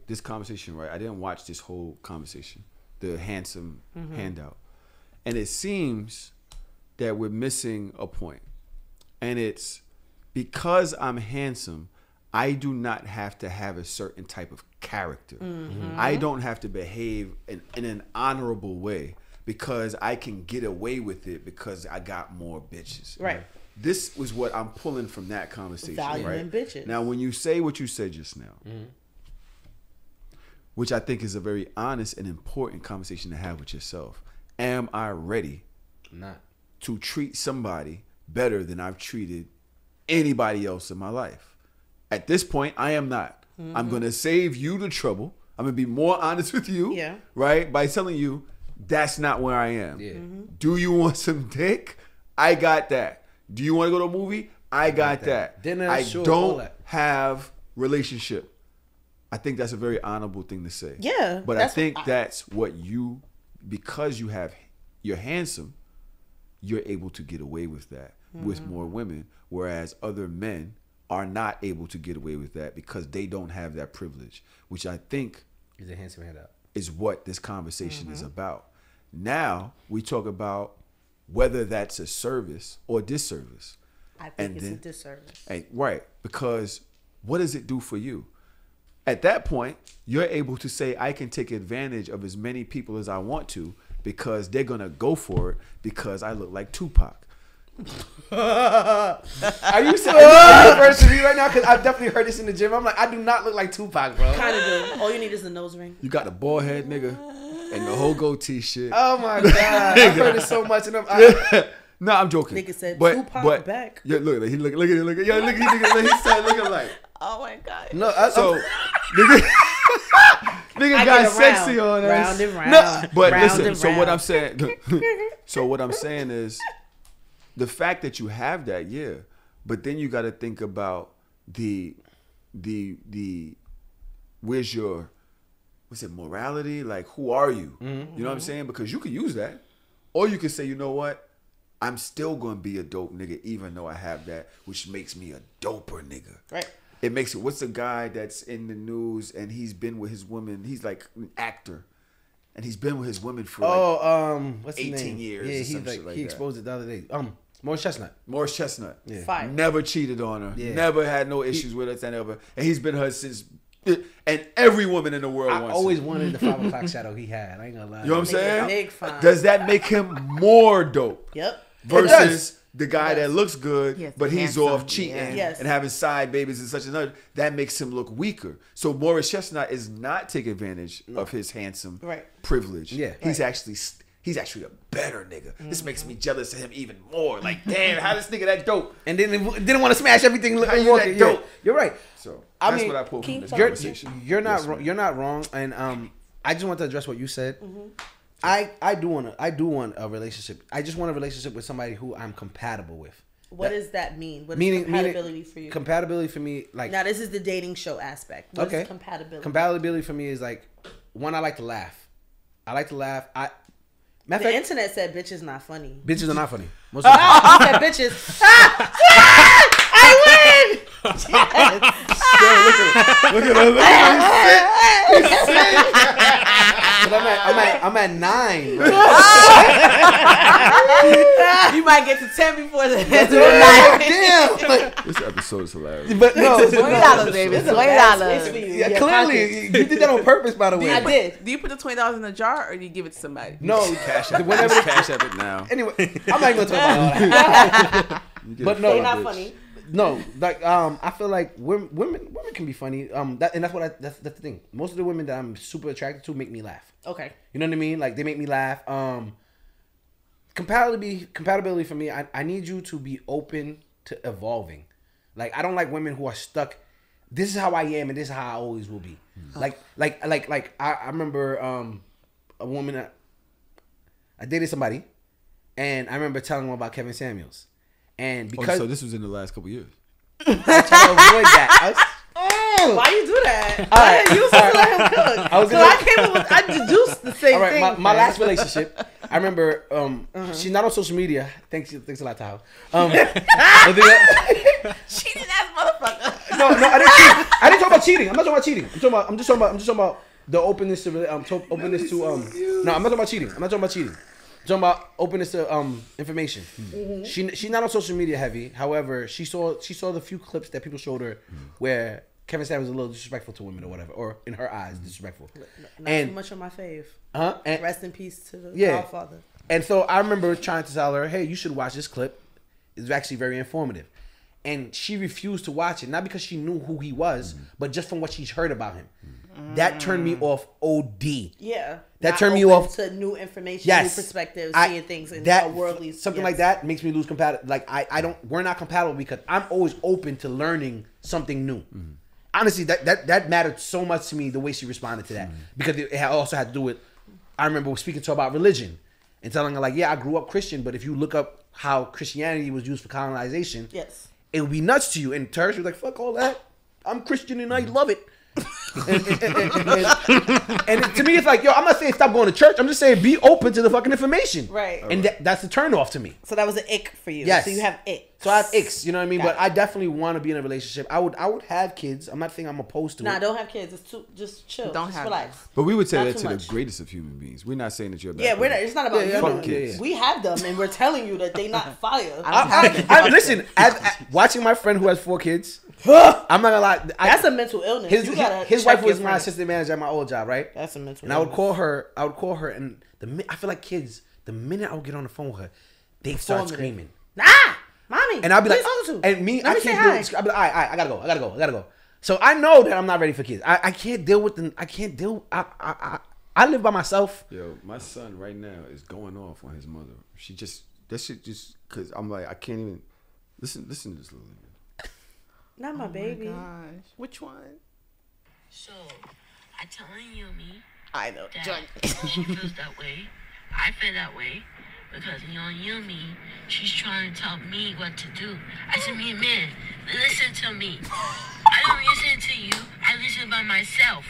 this conversation, right? I didn't watch this whole conversation, the handsome handout, and it seems that we're missing a point, and it's because I'm handsome, I do not have to have a certain type of character. I don't have to behave in an honorable way because I can get away with it because I got more bitches. Right. This was what I'm pulling from that conversation. Valuing right? bitches. Now, when you say what you said just now, which I think is a very honest and important conversation to have with yourself, am I ready? I'm not. to treat somebody better than I've treated anybody else in my life. At this point, I am not. I'm going to save you the trouble. I'm going to be more honest with you, right? By telling you that's not where I am. Yeah. Do you want some dick? I got that. Do you want to go to a movie? I got that. I don't have relationship. I think that's a very honorable thing to say. Yeah. But I think that's what because you're handsome, you're able to get away with that with more women, whereas other men are not able to get away with that because they don't have that privilege, which I think is a handsome handout. Is what this conversation is about. Now we talk about whether that's a service or disservice. I think it's a disservice. Right, because what does it do for you? At that point, you're able to say, I can take advantage of as many people as I want to because they're going to go for it because I look like Tupac. Are you referring to me right now? Because I've definitely heard this in the gym. I'm like, I do not look like Tupac, bro. Kind of do. All you need is a nose ring. You got the bald head, nigga, and the whole gotea shit. Oh my god, I've heard it so much. And no, I'm joking. Nigga said Tupac back. Yeah, look at it. Yeah, he said, looking like. Oh my god. No, nigga got sexy on us. Round and round. No, but round listen. and So round. what I'm saying is, the fact that you have that, yeah, but then you got to think about the where's your morality? Like, who are you? You know what I'm saying? Because you could use that, or you could say, you know what, I'm still gonna be a dope nigga, even though I have that, which makes me a doper nigga. Right. It makes it. What's the guy that's in the news and he's been with his woman? He's like an actor, and he's been with his woman for what's 18 years. Yeah, he exposed it the other day. Morris Chestnut. Yeah. Fire. Never cheated on her. Yeah. Never had no issues with us and ever. And he's been her since. And every woman in the world wants. I always wanted the 5 o'clock shadow he had. I ain't gonna lie. You know what I'm saying? Big fine. Does that make him more dope? Yep. Versus the guy that looks good, Yes, but he's handsome. off cheating and having side babies and such and such. That makes him look weaker. So Morris Chestnut is not taking advantage of his handsome privilege. Yeah. He's actually a better nigga. This makes me jealous of him even more. Like, damn, how this nigga that dope? And then didn't want to smash everything. How you that dope? You're right. So I that's mean, what I pulled from this you're conversation. You're not wrong. You're not wrong. And I just want to address what you said. I do want a relationship. I just want a relationship with somebody who I'm compatible with. What does that mean? What is compatibility for you? Compatibility for me, like, now this is the dating show aspect. What is compatibility? Compatibility for me is like, one, I like to laugh. The internet said bitches not funny. Bitches are not funny. Most of the time. You said bitches. I win. Yes. Look at her. I'm at 9. You might get to 10 before the end. Damn. This episode is hilarious. But no, $20, baby. $20. Yeah, clearly, you did that on purpose, by the way. I did. Do you put the $20 in a jar or do you give it to somebody? No, Cash app it now. Anyway, I'm not even gonna talk about all that. But no, They're not funny. No, like I feel like women can be funny. That's the thing. Most of the women that I'm super attracted to make me laugh. Okay. You know what I mean? Like, they make me laugh. Compatibility for me, I need you to be open to evolving. Like, I don't like women who are stuck. This is how I am and this is how I always will be. Like I remember a woman. I dated somebody, and I remember telling them about Kevin Samuels. And because so this was in the last couple years. I was trying to avoid that. Why you do that? Right. You supposed to let him cook. I deduced the same thing. My last relationship, I remember she's not on social media. Thanks a lot, Tahoe. Cheating ass motherfucker. No, I didn't cheat. I didn't talk about cheating. I'm not talking about cheating. I'm just talking about the openness to No, I'm not talking about cheating. I'm talking about openness to information. She's not on social media heavy. However, she saw the few clips that people showed her where Kevin Samuels was a little disrespectful to women or whatever, or in her eyes disrespectful. Not too much on my fave. And rest in peace to the Godfather. And so I remember trying to tell her, hey, you should watch this clip. It's actually very informative. And she refused to watch it, not because she knew who he was, but just from what she's heard about him. that turned me off OD. Yeah. That Not turned me open off to new information, Yes. new perspectives, I- seeing things in that a worldly. something yes. like that makes me lose compatible. Like I don't. We're not compatible because I'm always open to learning something new. Honestly, that mattered so much to me the way she responded to that because it also had to do with. I remember speaking to her about religion and telling her like, yeah, I grew up Christian, but if you look up how Christianity was used for colonization, Yes. it would be nuts to you. And to her, she was like, fuck all that. I'm Christian and I love it. and to me, it's like, yo, I'm not saying stop going to church. I'm just saying be open to the fucking information. Right. And that's the turn off to me. So that was an ick for you. Yes. So you have ick. So I have icks, you know what I mean? Got But it. I definitely want to be in a relationship. I would have kids. I'm not saying I'm opposed to Nah, it. don't have kids. It's too. Just chill. Don't just have relax. But we would say Not that too to much. the greatest of human beings. We're not saying that you're a bad Yeah, we're not. person. It's not about Yeah, you. yeah, Fuck kids. yeah. We have them, and we're telling you that they not fire. Listen, watching my friend who has 4 kids, I'm not gonna lie. That's a mental illness. His You gotta his check wife was your my friends. assistant manager at my old job, right? That's a mental. And I would illness. call her, and I feel like kids. The minute I would get on the phone with her, they start Performative. screaming, Mommy. and I'll be like, who you talking to? and me, Let I me say can't hi. deal. I'll be like, all right, I gotta go. So I know that I'm not ready for kids. I can't deal with them. I can't deal. I live by myself. Yo, my son right now is going off on his mother. She just that shit just because I'm like I can't even listen to this little nigga. Not my baby. Gosh, which one? So, I telling you, me, I know. that she feels that way. I feel that way because Yumi, she's trying to tell me what to do. I said, man, listen to me. I don't listen to you. I listen by myself.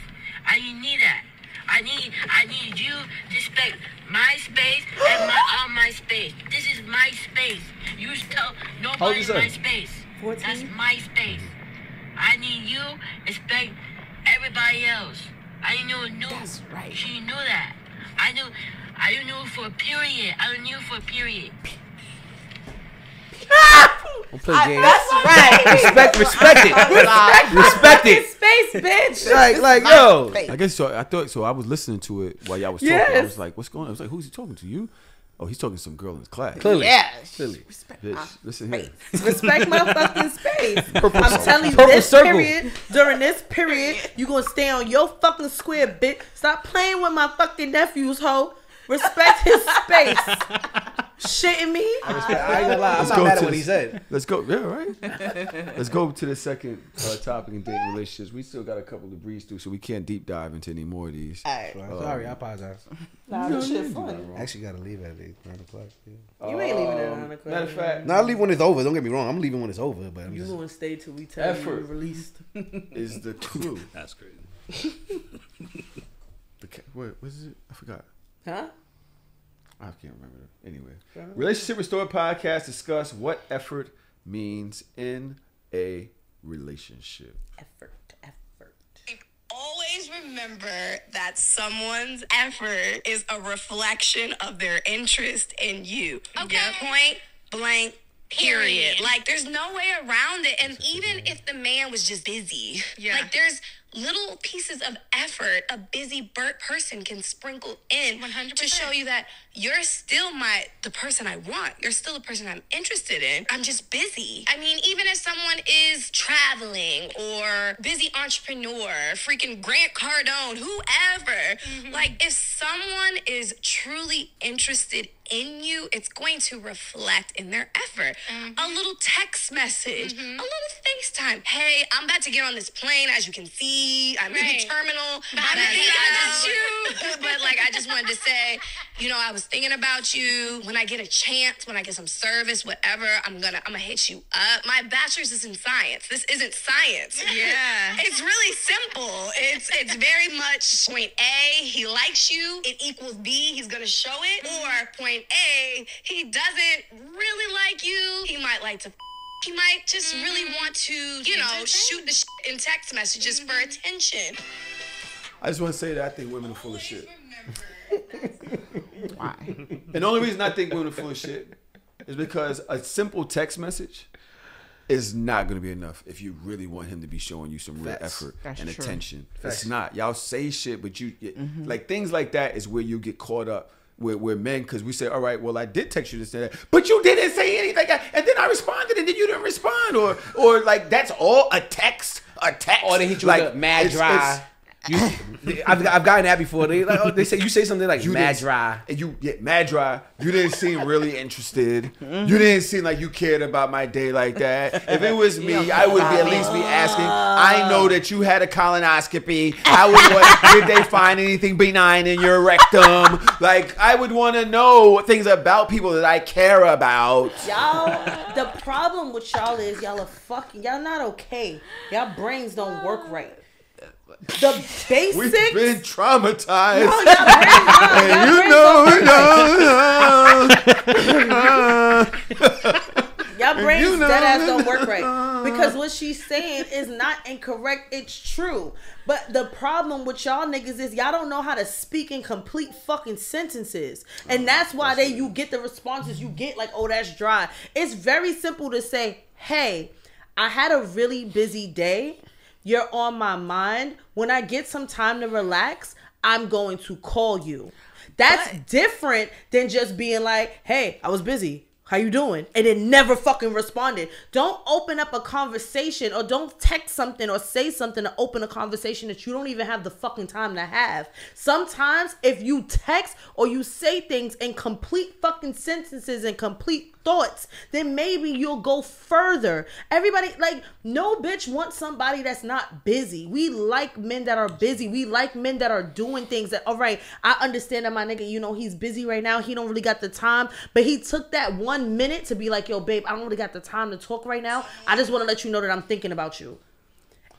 I need that. I need you to respect my space and my space. This is my space. You tell nobody my space. 14? That's my space. I need you to respect everybody else. I knew. That's right. She knew that. I knew for a period. Don't play games. That's right. Respect it. Respect it. Space, bitch. Like yo. I guess so. I thought so. I was listening to it while y'all was talking. Yes. I was like, "What's going on?" I was like, "Who's he talking to? You?" Oh, he's talking to some girl in his class. Clearly. Yeah. Clearly. Bitch, listen here. Respect my fucking space. Purple I'm telling you, purple this circle. period, during this period, you gonna stay on your fucking square, bitch. Stop playing with my fucking nephews, ho. Respect his space. Shitting me? I ain't gonna lie. I'm Let's not go mad to at what the- he said. Let's go. Yeah, right. Let's go to the second topic in dating relationships. We still got a couple to breeze through, so we can't deep dive into any more of these. Alright. Sorry, I apologize. Nah, this shit fun. I actually gotta leave at 9 o'clock. Yeah. You ain't leaving at 9 o'clock. Matter of fact, No, I leave when it's over. Don't get me wrong. I'm leaving when it's over. But I'm You just, gonna stay till we tell you Effort. you released. is the clue. That's crazy. What is it? I forgot. Huh? I can't remember. Anyway, Relationship Restored podcast discuss what effort means in a relationship. Effort. Always remember that someone's effort is a reflection of their interest in you. Okay. Point blank. Period. Like, there's no way around it. And even if the man was just busy, like, there's little pieces of effort a busy person can sprinkle in 100%. To show you that you're still the person I want. You're still the person I'm interested in. I'm just busy. I mean, even if someone is traveling or busy entrepreneur, freaking Grant Cardone, whoever, like, if someone is truly interested in you, it's going to reflect in their effort. A little text message, a little FaceTime. Hey, I'm about to get on this plane. As you can see, I'm in the terminal. I'm thinking about you. But like, I just wanted to say, you know, I was thinking about you. When I get a chance, when I get some service, whatever, I'm gonna hit you up. My bachelor's is in science. This isn't science. Yeah. It's really simple. It's very much point A, he likes you. It equals B, he's gonna show it. Or point A, he doesn't really like you. He might like to he might just really want to, you know, shoot the shit in text messages for attention. I just want to say that I think women are full of shit. Why? And the only reason I think women are full of shit is because a simple text message is not going to be enough if you really want him to be showing you some real effort That's and true. attention. It's not. Y'all say shit, but you like things like that is where you get caught up with men, because we say, all right, well, I did text you this and that, but you didn't say anything, and then I responded and then you didn't respond, or like that's all a text. Or they hit you like, with a mad dry. I've gotten that before. They say you say something like mad dry. And you get mad dry. You didn't seem really interested. You didn't seem like you cared about my day like that. If it was me, I would at least be asking. I know that you had a colonoscopy. Did they find anything benign in your rectum? Like, I would want to know things about people that I care about. Y'all, the problem with y'all is y'all not okay. Y'all brains don't work right. The basics. We've been traumatized. No, y'all brains dead ass don't work right. Because what she's saying is not incorrect. It's true. But the problem with y'all niggas is y'all don't know how to speak in complete fucking sentences. And that's why you get the responses you get, like, oh, that's dry. It's very simple to say, hey, I had a really busy day. You're on my mind. When I get some time to relax, I'm going to call you. That's different than just being like, hey, I was busy. How you doing? And it never fucking responded. Don't open up a conversation, or don't text something or say something to open a conversation that you don't even have the fucking time to have. Sometimes if you text or you say things in complete fucking sentences and complete thoughts, then maybe you'll go further. Everybody, like, no bitch wants somebody that's not busy. We like men that are busy. We like men that are doing things that, all right, I understand that my nigga, you know, he's busy right now. He don't really got the time, but he took that 1 minute to be like, yo, babe, I don't really got the time to talk right now. I just want to let you know that I'm thinking about you.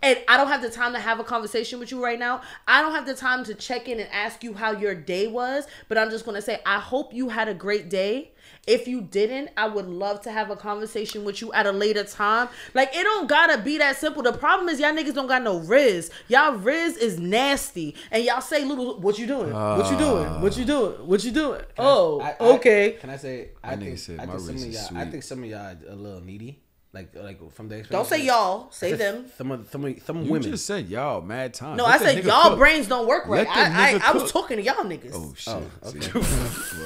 And I don't have the time to have a conversation with you right now. I don't have the time to check in and ask you how your day was, but I'm just going to say, I hope you had a great day. If you didn't, I would love to have a conversation with you at a later time. Like, it don't gotta be that simple. The problem is y'all niggas don't got no riz. Y'all riz is nasty. And y'all say little, what you doing? What you doing? What you doing? What you doing? Okay. Can I say, I think some of y'all a little needy. Like from the experience. Don't say y'all. Say them. Some You women. just said y'all mad time. No, Let I that said nigga y'all cook. brains don't work right. I was cook. talking to y'all niggas. Oh shit. Okay.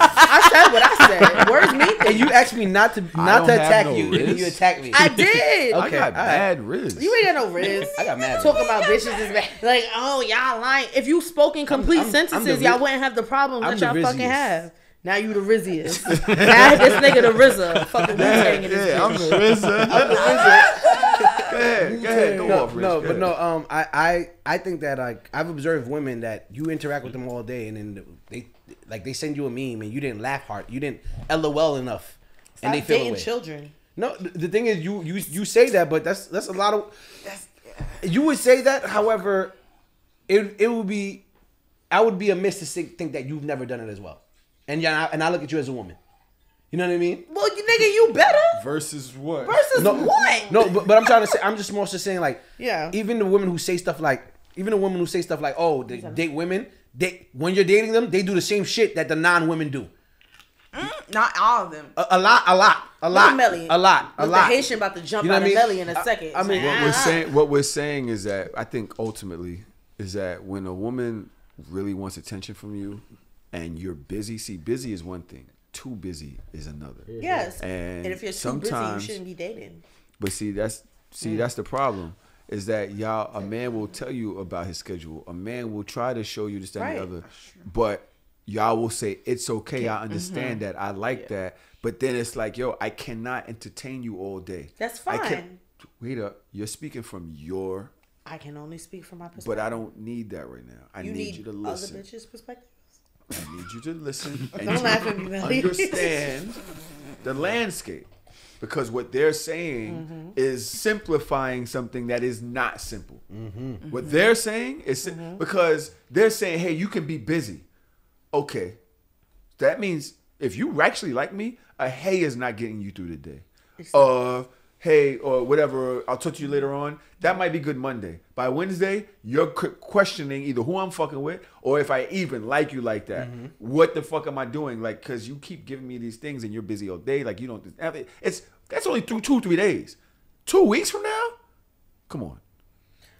I said what I said. Where's me? And you asked me not to attack no you, riz. and you attacked me. I did. I got bad riz. You ain't got no riz. I got mad. Talking about bitches is bad. Like, oh, y'all lying. If you spoke in complete sentences, y'all wouldn't have the problems that y'all fucking have. Now you the Rizziest. Now this nigga the RZA. Fucking Wu-Tang in this bitch. I'm the RZA. Go ahead. Go off, Riz. I think that, like, I've observed women that you interact with them all day, and then they send you a meme and you didn't laugh hard, you didn't LOL enough, and they feel dating away. children. No, the thing is, you say that, but that's a lot of. You would say that, however, it would be, I would be amiss to think that you've never done it as well, and I look at you as a woman. You know what I mean? Well, nigga, you better. Versus what? What? No, but I'm trying to say, I'm just more so saying, like, yeah. Even the women who say stuff like, oh, they date women, when you're dating them, they do the same shit that the non-women do. Not all of them. A lot. The Haitian about to jump out of Melly in a second. I mean, what we're saying is that I think ultimately is that when a woman really wants attention from you and you're busy, busy is one thing. Too busy is another. Yes. And if you're too busy, you shouldn't be dating. But that's the problem. Is that a man will tell you about his schedule. A man will try to show you this, that, and the other. But y'all will say, it's okay, I understand that, I like that. But then it's like, yo, I cannot entertain you all day. That's fine. Wait up, you're speaking from your... I can only speak from my perspective. But I don't need that right now. I need you to listen. Other bitches' perspectives? I need you to listen and don't laugh at me, Melly. Understand the landscape. Because what they're saying is simplifying something that is not simple. What they're saying is because they're saying, hey, you can be busy. Okay. That means if you actually like me, a hey is not getting you through the day. Hey, or whatever, I'll talk to you later on. That might be good Monday. By Wednesday, you're questioning either who I'm fucking with or if I even like you like that. What the fuck am I doing? Like, because you keep giving me these things and you're busy all day. Like, you don't have it. That's only through 2-3 days. 2 weeks from now? Come on.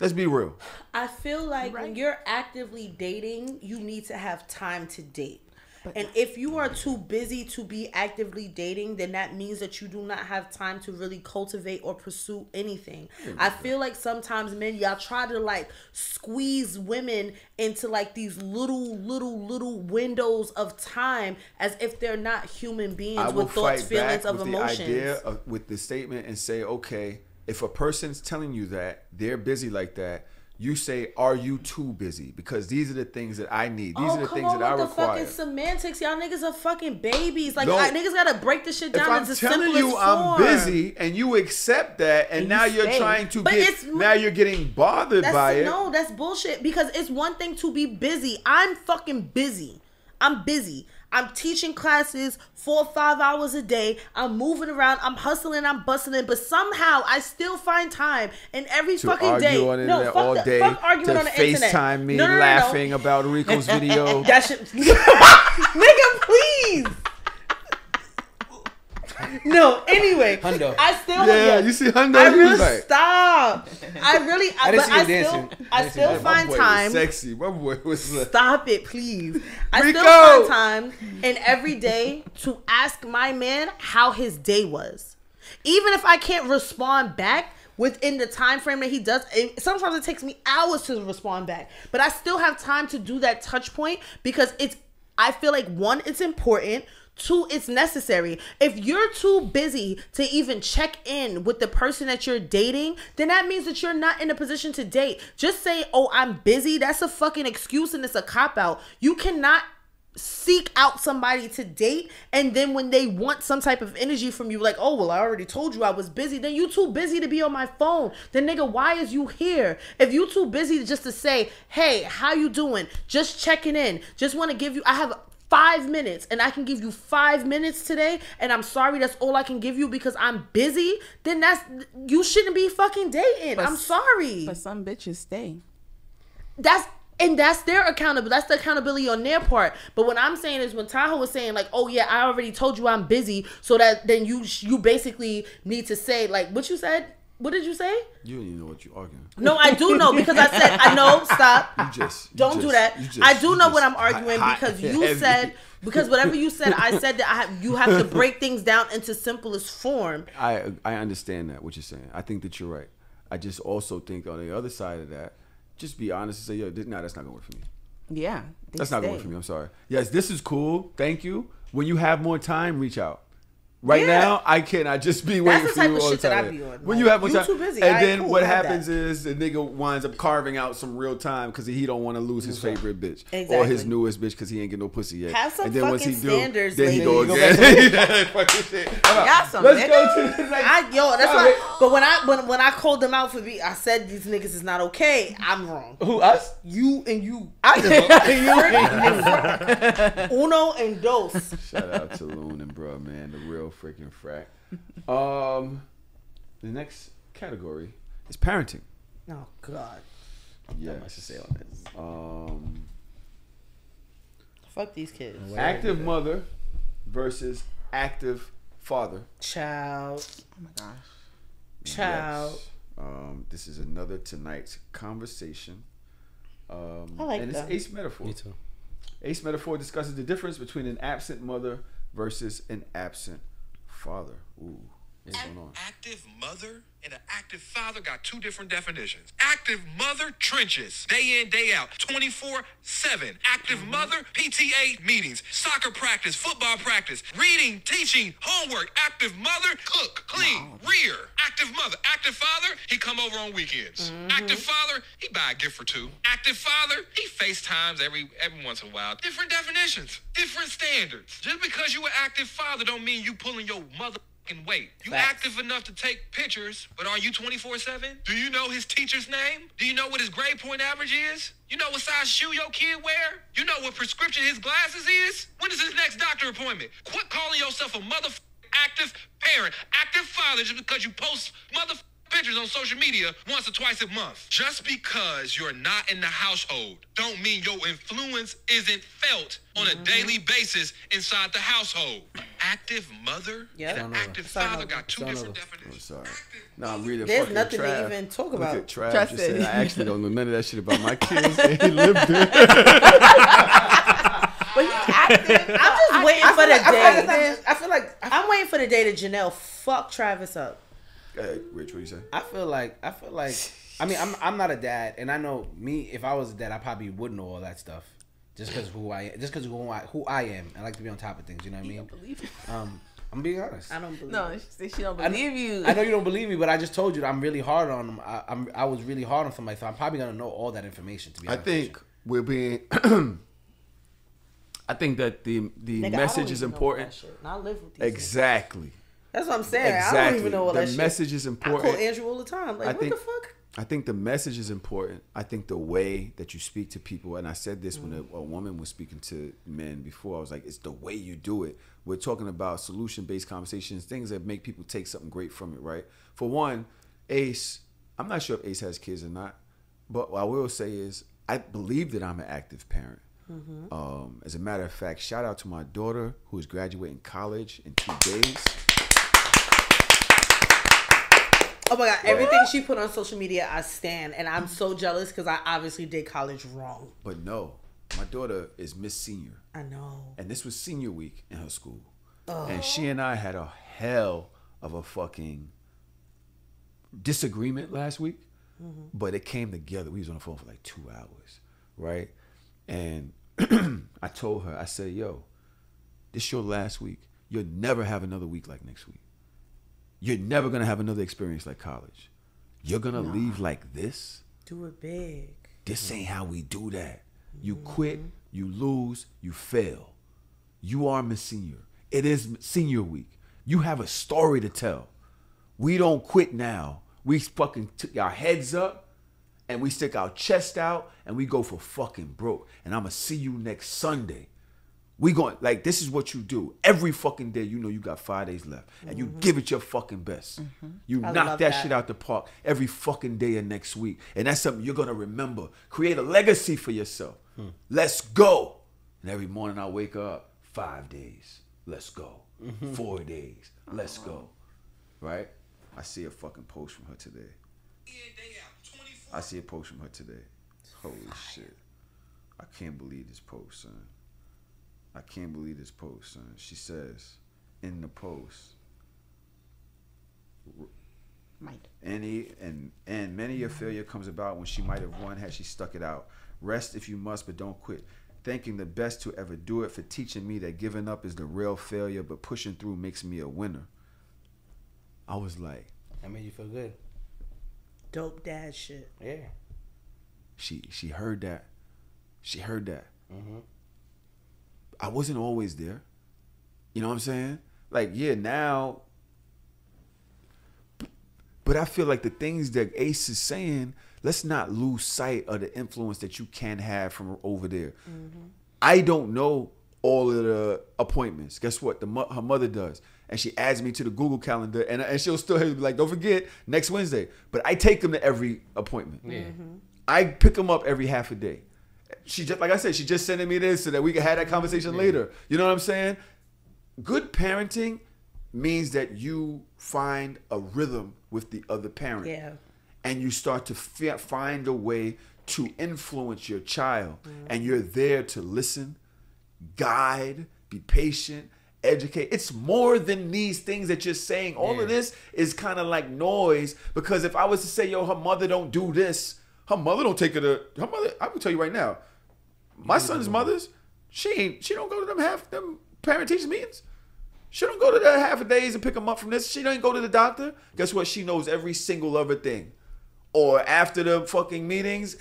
Let's be real. I feel like when you're actively dating, you need to have time to date. And if you are too busy to be actively dating, then that means that you do not have time to really cultivate or pursue anything. I feel like sometimes men, y'all try to like squeeze women into like these little windows of time as if they're not human beings with thoughts, feelings, of emotions. The idea with the statement and say, okay, if a person's telling you that they're busy like that, you say, are you too busy? Because these are the things that I need. These are the things that I require. Come on with the fucking semantics. Y'all niggas are fucking babies. Like, niggas gotta break this shit down into simplest form. If I'm telling you I'm busy and you accept that, and now you're trying to now you're getting bothered by it. No, that's bullshit. Because it's one thing to be busy. I'm fucking busy. I'm busy. I'm teaching classes 4 or 5 hours a day. I'm moving around. I'm hustling. I'm bustling. But somehow I still find time in every fucking day. To argue on the internet all day. Fuck arguing on the internet. FaceTime me laughing about Rico's video. That shit. Nigga, please. No, anyway, Hundo. I still you see Hundo. I really stop. I still find time. Sexy, my boy was. Stop it, please. I still find time in every day to ask my man how his day was, even if I can't respond back within the time frame that he does. Sometimes it takes me hours to respond back, but I still have time to do that touch point because I feel like, one, it's important. 2, it's necessary. If you're too busy to even check in with the person that you're dating, then that means that you're not in a position to date. Just say, oh, I'm busy. That's a fucking excuse and it's a cop-out. You cannot seek out somebody to date, and then when they want some type of energy from you, like, oh, well, I already told you I was busy, then you too busy to be on my phone. Then nigga, why is you here? If you too busy just to say, hey, how you doing? Just checking in. Just want to give you, I have 5 minutes and I can give you 5 minutes today, and I'm sorry, that's all I can give you because I'm busy, then you shouldn't be fucking dating. I'm sorry. But some bitches stay. That's their accountability. That's the accountability on their part. But what I'm saying is, when Tahoe was saying like, oh yeah, I already told you I'm busy, so that then you basically need to say like what you said. What did you say? You don't even know what you're arguing. No, I do know, because I said, I know, stop. Don't do that. I do know what I'm arguing because you said, because whatever you said, I said that you have to break things down into simplest form. I understand that, what you're saying. I think that you're right. I just also think on the other side of that, just be honest and say, yo, that's not going to work for me. Yeah. That's not going to work for me. I'm sorry. Yes, this is cool. Thank you. When you have more time, reach out. Right now, I cannot just be waiting for you all the time. That's the type of shit that I be on. When you have more time, too busy. And then what happens is the nigga winds up carving out some real time because he don't want to lose his favorite bitch or his newest bitch because he ain't get no pussy yet. Have some fucking standards. Then he go again. Got some. Let's go to the next. That's why. But when I called them out for I said these niggas is not okay. I'm wrong. Who, us? You and you. Uno and dos. Shout out to Loon and bro, man, the real freaking frack. The next category is parenting. Oh God. Yeah, much to say on this. Fuck these kids. Active mother versus active father. Child. Oh my gosh. Child. Yes. This is another tonight's conversation. I like and that. it's Ace Metaphor. Me too. Ace Metaphor discusses the difference between an absent mother versus an absent father. Ooh, what's going on? Active mother and an active father got two different definitions. Active mother, trenches, day in, day out, 24/7. Active mother, PTA meetings, soccer practice, football practice, reading, teaching, homework. Active mother, cook, clean, rear. Active mother. Active father, he come over on weekends. Active father, he buy a gift or two. Active father, he FaceTimes every once in a while. Different definitions, different standards. Just because you an active father don't mean you pulling your mother weight. You active enough to take pictures, but are you 24/7? Do you know his teacher's name? Do you know what his grade point average is? You know what size shoe your kid wear? You know what prescription his glasses is? When is his next doctor appointment? Quit calling yourself a active parent, active father just because you post pictures on social media once or twice a month. Just because you're not in the household don't mean your influence isn't felt on a daily basis inside the household. Active mother and active father got two different definitions. Sorry. No, I'm reading. There's nothing to even talk about. Look at Trav just said, I actually don't know none of that shit about my kids. And he lived it. But he's active. I'm just waiting for the day. I feel like I'm waiting for the day that Janelle fuck Travis up. Rich, what you say? I feel like. I mean, I'm not a dad, and I know me. If I was a dad, I probably would know all that stuff, just because who I am. I like to be on top of things. You know what I mean? Don't believe it. I'm being honest. I don't believe. No, she don't believe you. I know you don't believe me, but I just told you that I'm really hard on them. I was really hard on somebody, so I'm probably gonna know all that information. To be honest, I think we're being. I think that the Nigga, message is important. I live with these Exactly. Niggas. That's what I'm saying. Exactly. I don't even know all that shit. The message is important. I call Andrew all the time. Like, what the fuck? I think the message is important. I think the way that you speak to people, and I said this when a woman was speaking to men before, I was like, it's the way you do it. We're talking about solution-based conversations, things that make people take something great from it, right? For one, Ace, I'm not sure if Ace has kids or not, but what I will say is I believe that I'm an active parent. As a matter of fact, shout out to my daughter who is graduating college in 2 days. Oh my God, everything she put on social media, I stand. And I'm so jealous because I obviously did college wrong. But no, my daughter is Miss Senior. I know. And this was senior week in her school. And she and I had a hell of a fucking disagreement last week. But it came together. We was on the phone for like 2 hours, right? And I told her, I said, yo, this your last week. You'll never have another week like next week. You're never going to have another experience like college. You're going to leave like this? Do it big. This ain't how we do that. You quit, you lose, you fail. You are Miss Senior. It is senior week. You have a story to tell. We don't quit now. We fucking took our heads up and we stick our chest out and we go for fucking broke. And I'm going to see you next Sunday. We going, like, this is what you do. Every fucking day, you know you got 5 days left. And you give it your fucking best. You knock that shit out the park every fucking day of next week. And that's something you're going to remember. Create a legacy for yourself. Let's go. And every morning I wake up, 5 days. Let's go. 4 days. Let's go. Right? I see a fucking post from her today. I see a post from her today. Holy shit. I can't believe this post, son. I can't believe this post, son. She says in the post, and many a failure comes about when she might have won had she stuck it out. Rest if you must, but don't quit. Thanking the best to ever do it for teaching me that giving up is the real failure, but pushing through makes me a winner. I was like, that made you feel good. Dope dad shit. Yeah. She heard that. She heard that. I wasn't always there. You know what I'm saying? Like, yeah, now. But I feel like the things that Ace is saying, let's not lose sight of the influence that you can have from over there. I don't know all of the appointments. Guess what? Her mother does. And she adds me to the Google Calendar. And she'll still be like, don't forget, next Wednesday. But I take them to every appointment. I pick them up every half a day. She just, like I said, she just sending me this so that we can have that conversation later. You know what I'm saying? Good parenting means that you find a rhythm with the other parent. Yeah. And you start to find a way to influence your child. And you're there to listen, guide, be patient, educate. It's more than these things that you're saying. All of this is kind of like noise, because if I was to say, yo, her mother don't do this, her mother don't take her to her mother. I will tell you right now, my son's mother's, she don't go to them parent teacher meetings. She don't go to the half a days and pick them up from this. She don't go to the doctor. Guess what? She knows every single other thing. Or after the fucking meetings,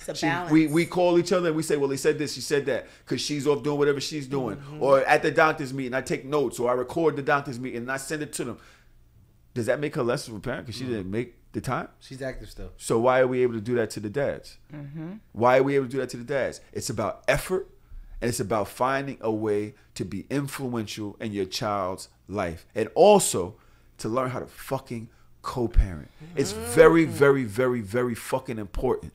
we call each other and we say, well, he said this, she said that, because she's off doing whatever she's doing. Or at the doctor's meeting, I take notes, or I record the doctor's meeting and I send it to them. Does that make her less of a parent because she didn't make the time? She's active still. So why are we able to do that to the dads? Why are we able to do that to the dads? It's about effort, and it's about finding a way to be influential in your child's life, and also to learn how to fucking co-parent. It's very, very, very, very fucking important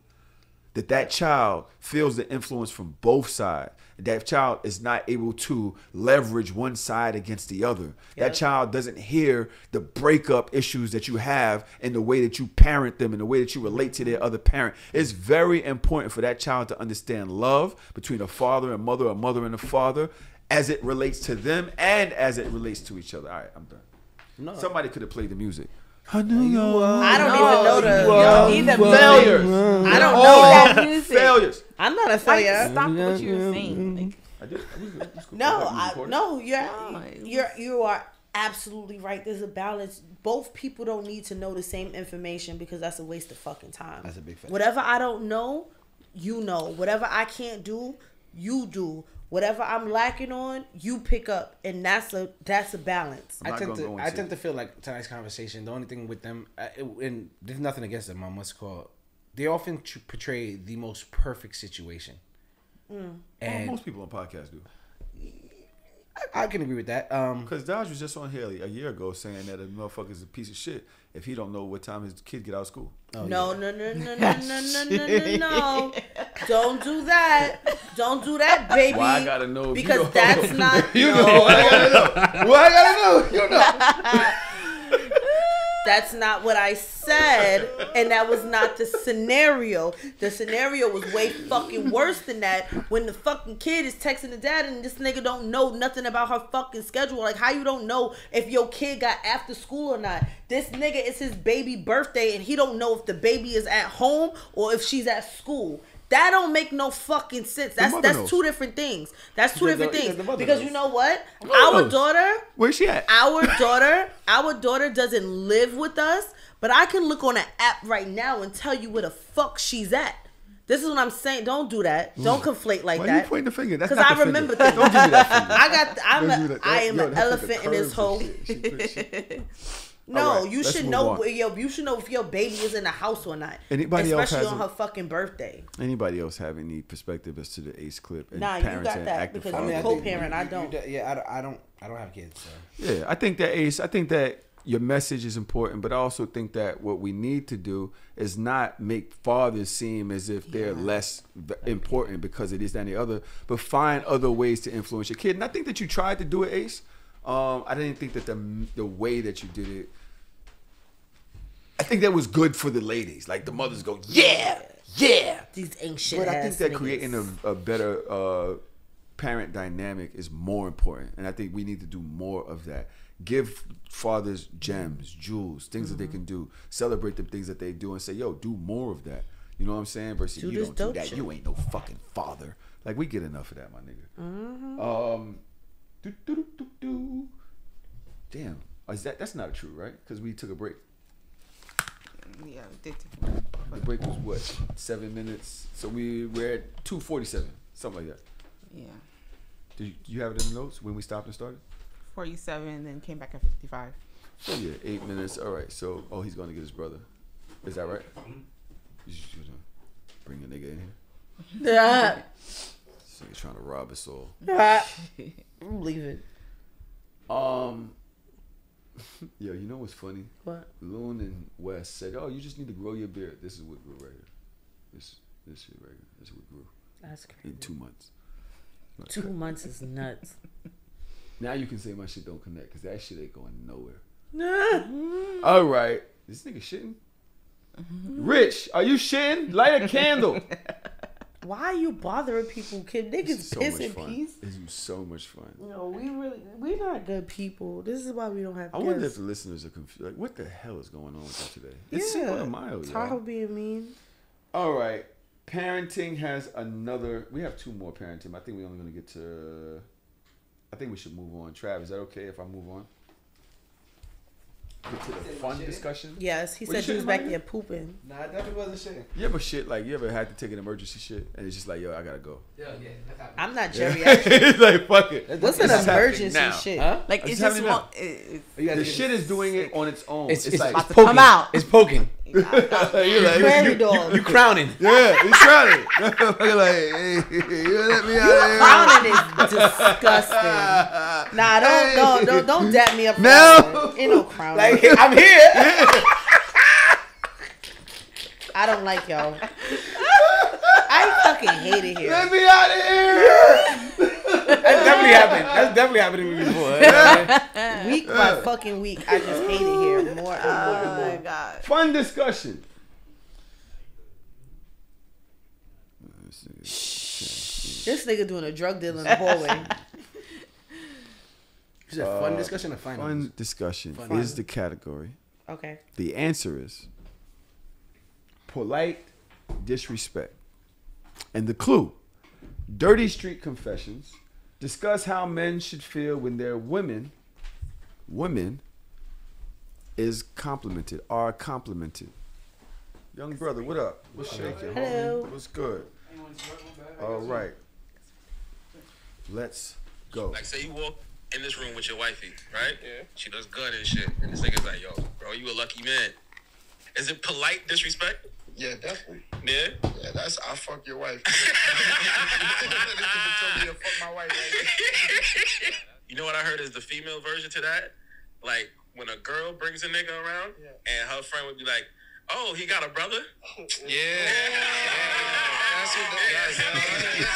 that child feels the influence from both sides. That child is not able to leverage one side against the other. That child doesn't hear the breakup issues that you have in the way that you parent them, in the way that you relate to their other parent. It's very important for that child to understand love between a father and mother, a mother and a father, as it relates to them and as it relates to each other. All right, I'm done. No. Somebody could have played the music. I don't even know Either failures. I don't know that music. Failures. I'm not a failure. Stop what you were saying. No, you are absolutely right. There's a balance. Both people don't need to know the same information because that's a waste of fucking time. That's a big fact. Whatever I don't know, you know. Whatever I can't do, you do. Whatever I'm lacking on, you pick up, and that's a balance. I tend to feel like tonight's conversation. The only thing with them, and there's nothing against them. On what's called, they often portray the most perfect situation. And most people on podcasts do. I can agree with that. Because Dodge was just on here a year ago saying that a motherfucker is a piece of shit if he don't know what time his kid get out of school. No. Don't do that. Don't do that, baby. Why I gotta know? Because that's not. You know. What I gotta know. What I gotta know. You know. That's not what I said, and that was not the scenario. The scenario was way fucking worse than that. When the fucking kid is texting the dad and this nigga don't know nothing about her fucking schedule. Like, how you don't know if your kid got after school or not? This nigga, it's his baby birthday and he don't know if the baby is at home or if she's at school. That don't make no fucking sense. That's two different things. That's two different things. Because you know what? Our daughter, where's she at? Our daughter doesn't live with us, but I can look on an app right now and tell you where the fuck she's at. This is what I'm saying. Don't do that. Don't conflate like that. Why are you pointing the finger? That's because I remember things. Don't give me that finger. I am an elephant in this hole. No, right, you should know. You should know if your baby is in the house or not. Anybody especially else on her fucking birthday. Anybody else have any perspective as to the Ace clip? And nah, you got that because you're a co-parent. I don't. I don't have kids. So. Yeah, I think that Ace. I think that your message is important, but I also think that what we need to do is not make fathers seem as if they're less important because it is than the other, but find other ways to influence your kid. And I think that you tried to do it, Ace. I didn't think that the way that you did it. I think that was good for the ladies. Like the mothers go, yeah. These ain't shit. But I think that creating a better parent dynamic is more important, and I think we need to do more of that. Give fathers gems, jewels, things that they can do. Celebrate the things that they do, and say, "Yo, do more of that." You know what I'm saying? Versus you don't do that. Shit. You ain't no fucking father. Like we get enough of that, my nigga. Damn, that's not true, right? Because we took a break. Yeah, we did. The break was what? 7 minutes. So we're at 2:47, something like that. Yeah. Do you have it in the notes when we stopped and started? 47, then came back at 55. So yeah, 8 minutes. All right. So he's going to get his brother. Is that right? You bring a nigga in here. Yeah. This nigga's trying to rob us all. Leave it. Yo, you know what's funny? What? Loon and Wes said, "Oh, you just need to grow your beard." This is what grew right here. This shit right here. This is what grew. That's crazy. In 2 months. 2 months is nuts. Now you can say my shit don't connect because that shit ain't going nowhere. All right, this nigga shitting. Rich, are you shitting? Light a candle. Why are you bothering people? Can niggas piss in peace? This is so much fun. No, we're not good people. This is why we don't have. I wonder if the listeners are confused. Like, what the hell is going on with them today? It's Cinco de Mayo, Tahoe being mean. All right, parenting has another. We have 2 more parenting. I think we're only gonna get to. I think we should move on. Trav, is that okay if I move on? Get to the fun discussion. Yes, he said he was back there pooping. Nah, I definitely wasn't shitting. You ever shit like you ever had to take an emergency shit and it's just like, yo, I gotta go. Yeah, that's happening. I'm not geriatric. It's like fuck it. What's an emergency shit? Huh? Like it's just the shit is doing it on its own. It's like about to come out. It's poking. You're like, you crowning. Yeah, you crowning. You're like, hey, you let me out of here. Crowning is disgusting. Nah, don't dap me up. No, ain't no crowning. Like, I'm here. I don't like y'all. fucking hate it here. Let me out of here. That definitely happened. That's definitely happened to me before. Week by fucking week, I just hate it here more and more and more. God. Fun discussion. This nigga doing a drug deal in the hallway. Is it fun discussion or fun? Fun discussion Fun. is the category. Okay. The answer is polite disrespect. And the clue, Dirty Street Confessions, discuss how men should feel when their women is complimented, are complimented. Young brother, what up? What's shaking? Hello. Homie? What's good? All right. Let's go. Like, say you walk in this room with your wifey, right? Yeah. She does good and shit. And this nigga's like, yo, bro, you a lucky man. Is it polite disrespect? Yeah, definitely. Yeah? Yeah, that's I fuck your wife. This nigga told me to fuck my wife. Right? You know what I heard is the female version to that? Like, when a girl brings a nigga around, and her friend would be like, oh, he got a brother? Yeah. That's what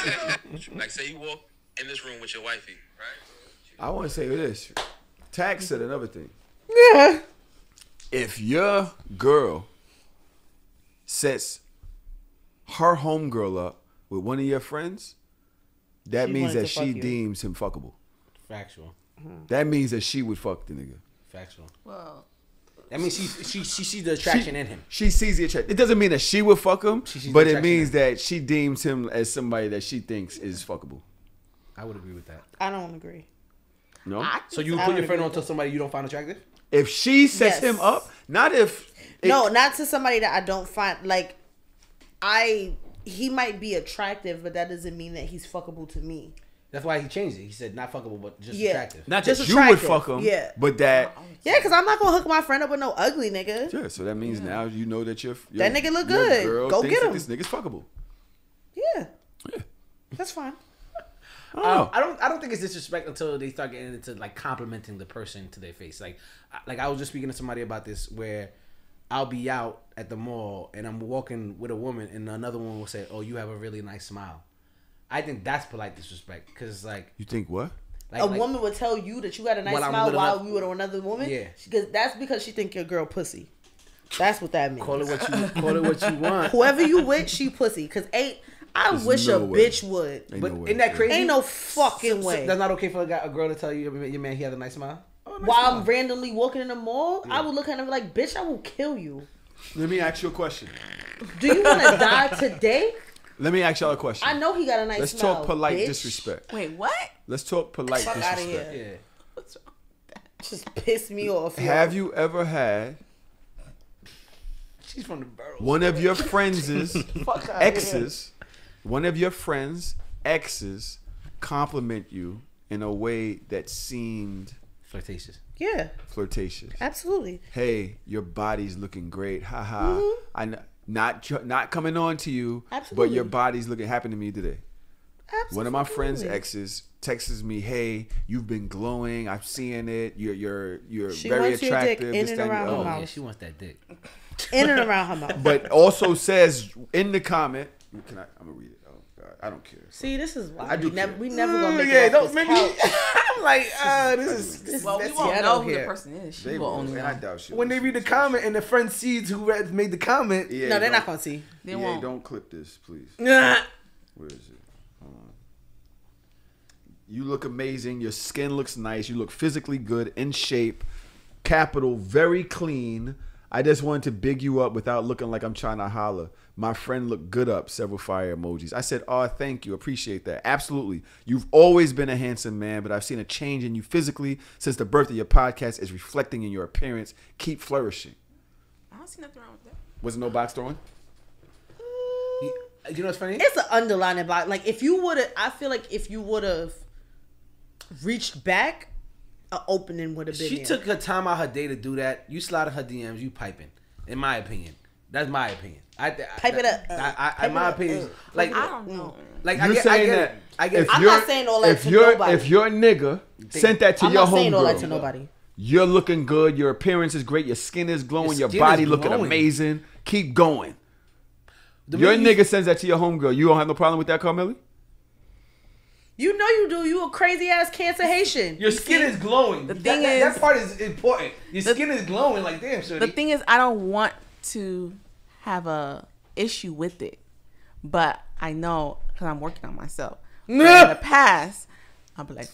that Like, say you walk in this room with your wifey, right? I want to say this. Tax said another thing. Yeah. If your girl sets her homegirl up with one of your friends, that She means wanted that to fuck she you. deems him fuckable. Factual. That means that she would fuck the nigga. Factual. Well, I mean, she sees the attraction in him. She sees the attraction. It doesn't mean that she would fuck him, She sees but the it attraction means in that she deems him as somebody that she thinks is fuckable. I would agree with that. I don't agree. No? So you would I put don't your friend agree onto with somebody you don't find attractive? If she sets Yes. him up, not if... No, not to somebody that I don't find like. He might be attractive, but that doesn't mean that he's fuckable to me. That's why he changed it. He said not fuckable, but just Yeah. attractive. Not Just that you would attractive. fuck him, Yeah. but that... Yeah, because I'm not gonna hook my friend up with no ugly nigga. Yeah, so that means now you know that your That nigga look your good. girl Go thinks get that him. This nigga's fuckable. Yeah, Yeah. that's fine. I don't know. I don't think it's disrespect until they start getting into like complimenting the person to their face. Like I was just speaking to somebody about this where I'll be out at the mall and I'm walking with a woman and another woman will say, "Oh, you have a really nice smile." I think that's polite disrespect because like You think what? A woman would tell you that you got a nice While I'm smile with while another- you with another woman. Yeah. That's because she think your girl pussy. That's what that means. call it what you want. Whoever you with, she pussy. Cause I There's wish no a way. bitch would. Ain't But no way. isn't that crazy? Ain't no fucking So way. that's not okay for a girl to tell you your man he has a nice smile. Oh, nice While smile. I'm randomly walking in the mall, I would look at him like, bitch, I will kill you. Let me ask you a question. Do you want to die today? Let me ask y'all a question. I know he got a nice Let's smile. talk polite bitch. disrespect. wait, what? Let's talk polite Fuck outta disrespect. here. Yeah. What's wrong with that? Just piss me off. yo. Have you ever had She's from the borough. one of your friends' Fuck outta exes, one of your friends' exes compliment you in a way that seemed Flirtatious. Yeah, flirtatious? absolutely. Hey, your body's looking great. Haha. Not coming on to you, but Absolutely. your body's looking. Happened to me today. Absolutely. One of my friends' exes texts me, "Hey, you've been glowing. I'm seeing it. You're She very wants your dick attractive." in this, and that, around the her other." mouth. Yeah, she wants that dick. In and around her mouth. But also says in the comment, I'm gonna read it. Oh God, I don't care. See, this is why I do care. we never gonna make Yeah, it don't off make this me. couch. I'm like, this is Well, we that's won't ghetto know who here. the person is. She They will will, only and I know. doubt she When they read the comment and the friend sees who made the comment. Yeah, No, they're don't- not gonna see. They Yeah, won't. don't clip this, please. Nah. Where is it? Hold on. You look amazing. Your skin looks nice. You look physically good, in shape, capital, very clean. I just wanted to big you up without looking like I'm trying to holler. My friend looked good up. Several fire emojis. I said, "Oh, thank you. Appreciate that. Absolutely. You've always been a handsome man, but I've seen a change in you physically since the birth of your podcast is reflecting in your appearance. Keep flourishing." I don't see nothing wrong with that. Was no box throwing? You know what's funny? It's an underlining block. Like if you would have, I feel like if you would have reached back, an opening would have been. She there. took her time out her day to do that. You slide her DMs, you piping. In my opinion, that's my opinion. Pipe it up. In my opinion, like I don't know. like You're saying that I get. I'm not saying all that to nobody. If your nigga sent that to I'm your not saying all that homegirl, to nobody. you're looking good. Your appearance is great. Your skin is glowing. Your skin body is looking glowing. amazing. Keep going. Your nigga sends that to your homegirl. You don't have no problem with that, Carmelli? You know you do. You a crazy ass Cancer Haitian. Your skin is glowing. The thing is, that part is important. Your skin is glowing. Like damn, shorty. The thing is, I don't want to have a issue with it, but I know because I'm working on myself. In the past, I'll be like,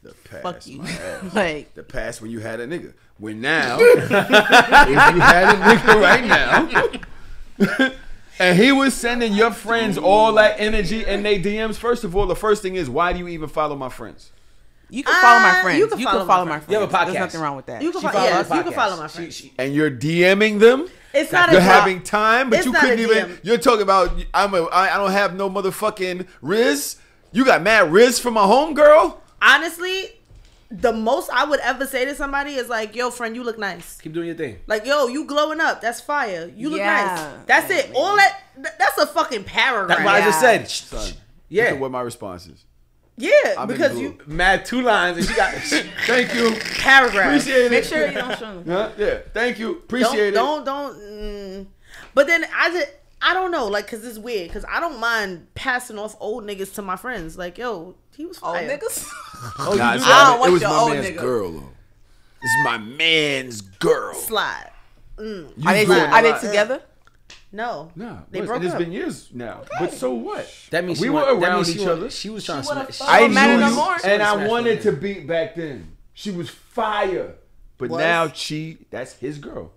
the past, fuck you. Like the past when you had a nigga. When now, if you had a nigga right now, and he was sending your friends all that energy in their DMs. First of all, the first thing is, why do you even follow my friends? You can follow my friends. You can follow my friends. You have a podcast. There's nothing wrong with that. You can follow my friends. And you're DMing them. It's not. You're having time, but you couldn't even. DM. You're talking about. I don't have no motherfucking Riz. You got mad Riz from my homegirl. Honestly, the most I would ever say to somebody is like, "Yo, friend, you look nice. Keep doing your thing." Like, yo, you glowing up. That's fire. You look nice. That's it. All that. That's a fucking paragraph. That's what I just said. Son, yeah. Look at what my response is. Yeah, because you mad 2 lines and she got. Thank you. Paragraph. Appreciate it. Make sure you don't show them. Yeah. Thank you. Appreciate it. Don't. But then I don't know, like, cause it's weird, cause I don't mind passing off old niggas to my friends. Like, yo, he was fire. Old niggas? Oh, nah, it was my man's girl, though. This is my man's girl. Slide. Are they together? No. Nah, they broke it's up. been years now. Okay. But so what? That means we were around each other. She was trying to smash. I knew you, and I wanted to beat back then. She was fire. But now that's his girl.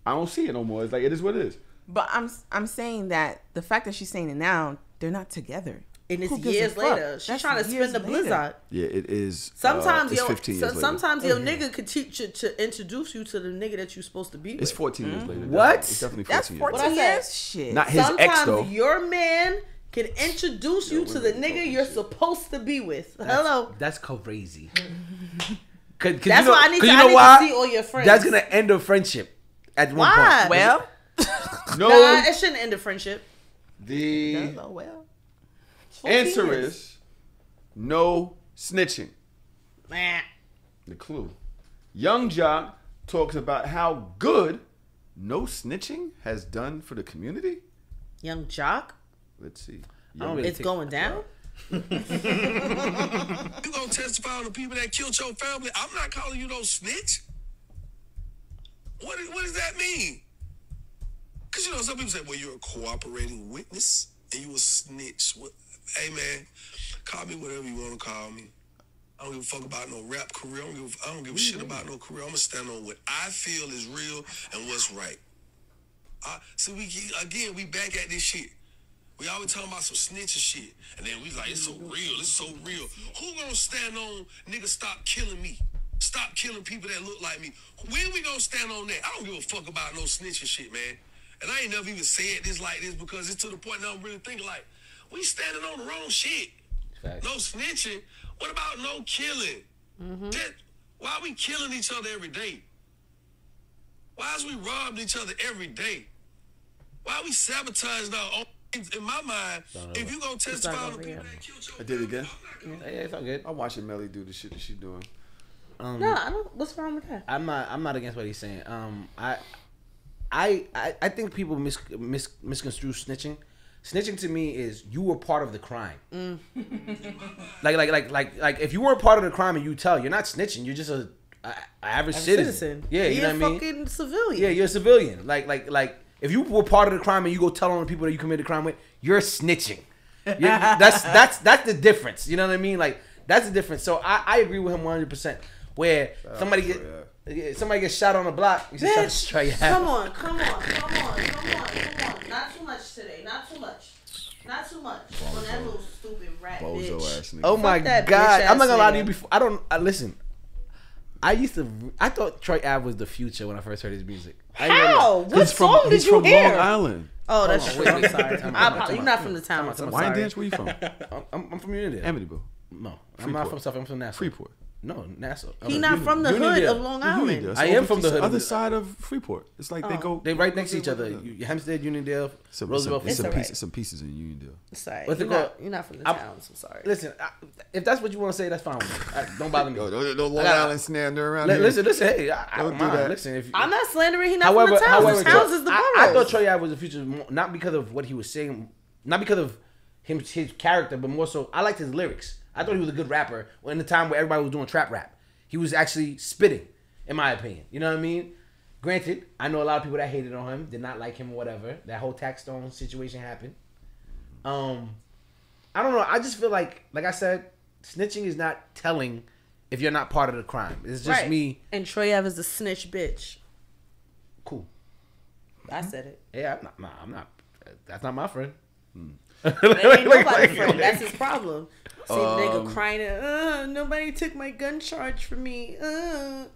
I don't see it no more. It's like, it is what it is. But I'm saying that the fact that she's saying it now, they're not together. And it's years later. She's trying to spin the blizzard. Yeah, it is. Sometimes it's 15 years sometimes your nigga could teach you to introduce you to the nigga that you're supposed to be with. It's 14 years later. What? It's definitely 14 That's 14 years? Shit. Not his ex, though. Sometimes your man can introduce you to the nigga you're supposed to be with. Hello. That's crazy. That's why I need to see all your friends. That's gonna end a friendship at one point. Well, no, it shouldn't end a friendship. The answer is no snitching. The clue. Young Jock talks about how good no snitching has done for the community. Young Jock? Let's see. It's going down? You gonna testify on the people that killed your family? I'm not calling you no snitch. What does that mean? Because, you know, some people say, well, you're a cooperating witness and you a snitch. Hey, man, call me whatever you want to call me. I don't give a fuck about no rap career. I don't give a shit about no career. I'm going to stand on what I feel is real and what's right. So, we back at this shit. We always talking about some snitching shit. And then we like, it's so real. It's so real. Who going to stand on, nigga, stop killing me? Stop killing people that look like me. When we going to stand on that? I don't give a fuck about no snitching shit, man. And I ain't never even said this like this because it's to the point now I'm really thinking like, we standing on the wrong shit. Fact. No snitching. What about no killing? Mm-hmm. Why are we killing each other every day? Why is we robbing each other every day? Why are we sabotaging our own? In my mind, if you gonna testify on the people that killed your I did it again. Yeah, it's all good. I'm watching Melly do the shit that she's doing. No, I don't. What's wrong with that? I'm not against what he's saying. I think people misconstrue snitching. Snitching to me is you were part of the crime. Like if you weren't part of the crime and you tell, you're not snitching. You're just a average citizen. Yeah, you know what I mean. Fucking civilian. Yeah, you're a civilian. Like if you were part of the crime and you go tell on the people that you committed the crime with, you're snitching. That's the difference. You know what I mean? Like that's the difference. So I agree with him 100%. Where somebody gets shot on the block, you just try to straight out. Come on. Not too much today. Not too much. On that little stupid rat bitch. Oh my God! I'm not gonna lie to you. Before listen. I thought Troy Ave was the future when I first heard his music. How? What song did you hear? Long Island. Oh, that's true. I'm sorry. You're not from the town. I'm Wine Dance? Where you from? I'm from Unity. Amityville. No, I'm not from South. I'm from Nassau. Freeport. No, Nassau. He not from the hood of Long Island. That's I am from the hood. Other side of Freeport. It's like they right next to each other. Hempstead, Uniondale, Roosevelt. Some pieces in Uniondale. Sorry, What's it you're called? You're not from the town. So sorry. Listen, if that's what you want to say, that's fine. Don't bother me. No Long Island slander around here. Listen. Hey, I don't do mind. that. Listen, if I'm not slandering. He not from the towns. The towns is the boroughs. I thought Troy Ave was the future, not because of what he was saying, not because of his character, but more so I liked his lyrics. I thought he was a good rapper in the time where everybody was doing trap rap. He was actually spitting, in my opinion. You know what I mean? Granted, I know a lot of people that hated on him, did not like him or whatever. That whole Tax Stone situation happened. I don't know. I just feel like I said, snitching is not telling if you're not part of the crime. It's just me. And Troy Ave is a snitch bitch. Cool. I said it. Yeah, I'm not. That's not my friend. That ain't nobody's friend. That's his problem. See the nigga crying, nobody took my gun charge from me. That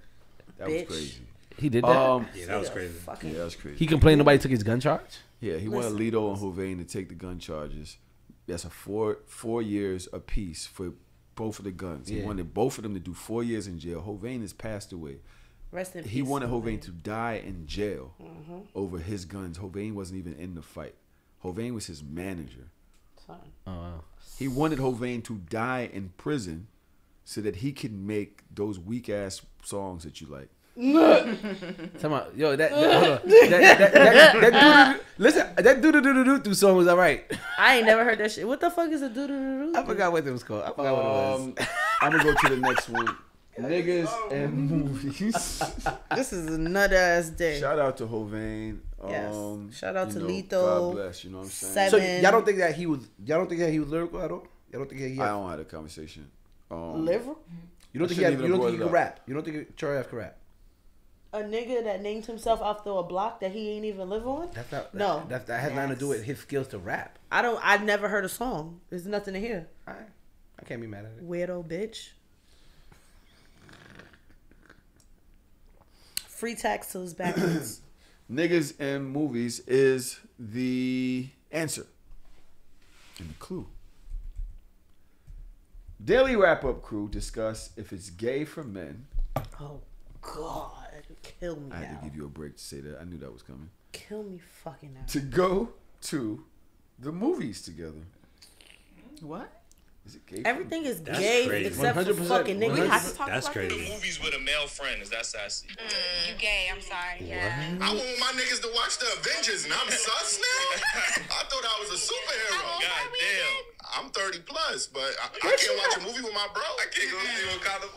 was crazy. He did that? Yeah, that was crazy. Yeah, that was crazy. He complained nobody took his gun charge? Yeah, he wanted Lito and Hovain to take the gun charges. That's a four years apiece for both of the guns. He wanted both of them to do 4 years in jail. Hovain has passed away. Rest in peace. He wanted Hovain to die in jail over his guns. Hovain wasn't even in the fight. Hovain was his manager. Oh, wow. He wanted Hovain to die in prison so that he could make those weak ass songs that you like. Come on, yo, that listen, that do song was alright. I ain't never heard that shit. What the fuck is a doo? I forgot what it was called. I forgot what it was. I'm gonna go to the next one. Niggas and movies. This is a nut ass day. Shout out to Hovain. Yes. Shout out to Lito. God bless. You know what I'm saying? So y'all don't think that he was lyrical at all? Y'all don't think that he? I don't have a conversation. Lyrical? You don't think he could rap? You don't think Troy Ave could rap? A nigga that named himself after a block that he ain't even live on? That's not. No. That has nothing to do with his skills to rap. I've never heard a song. There's nothing to hear. I can't be mad at it. Weirdo bitch. Free tax till it's backwards. Niggas and movies is the answer. And the clue. Daily Wrap-Up crew discuss if it's gay for men. Oh, God. Kill me I had now. to give you a break to say that. I knew that was coming. Kill me fucking now. To go to the movies together. What? Is it gay? Everything is That's gay crazy. except for fucking niggas. We have to talk That's about crazy. this. Movies with a male friend, is that sassy? You gay, I'm sorry. Yeah. I want my niggas to watch the Avengers, and I'm sus now. I thought I was a superhero. God damn. I'm 30 plus, but I can't watch a movie with my bro. I can't go see what kind of.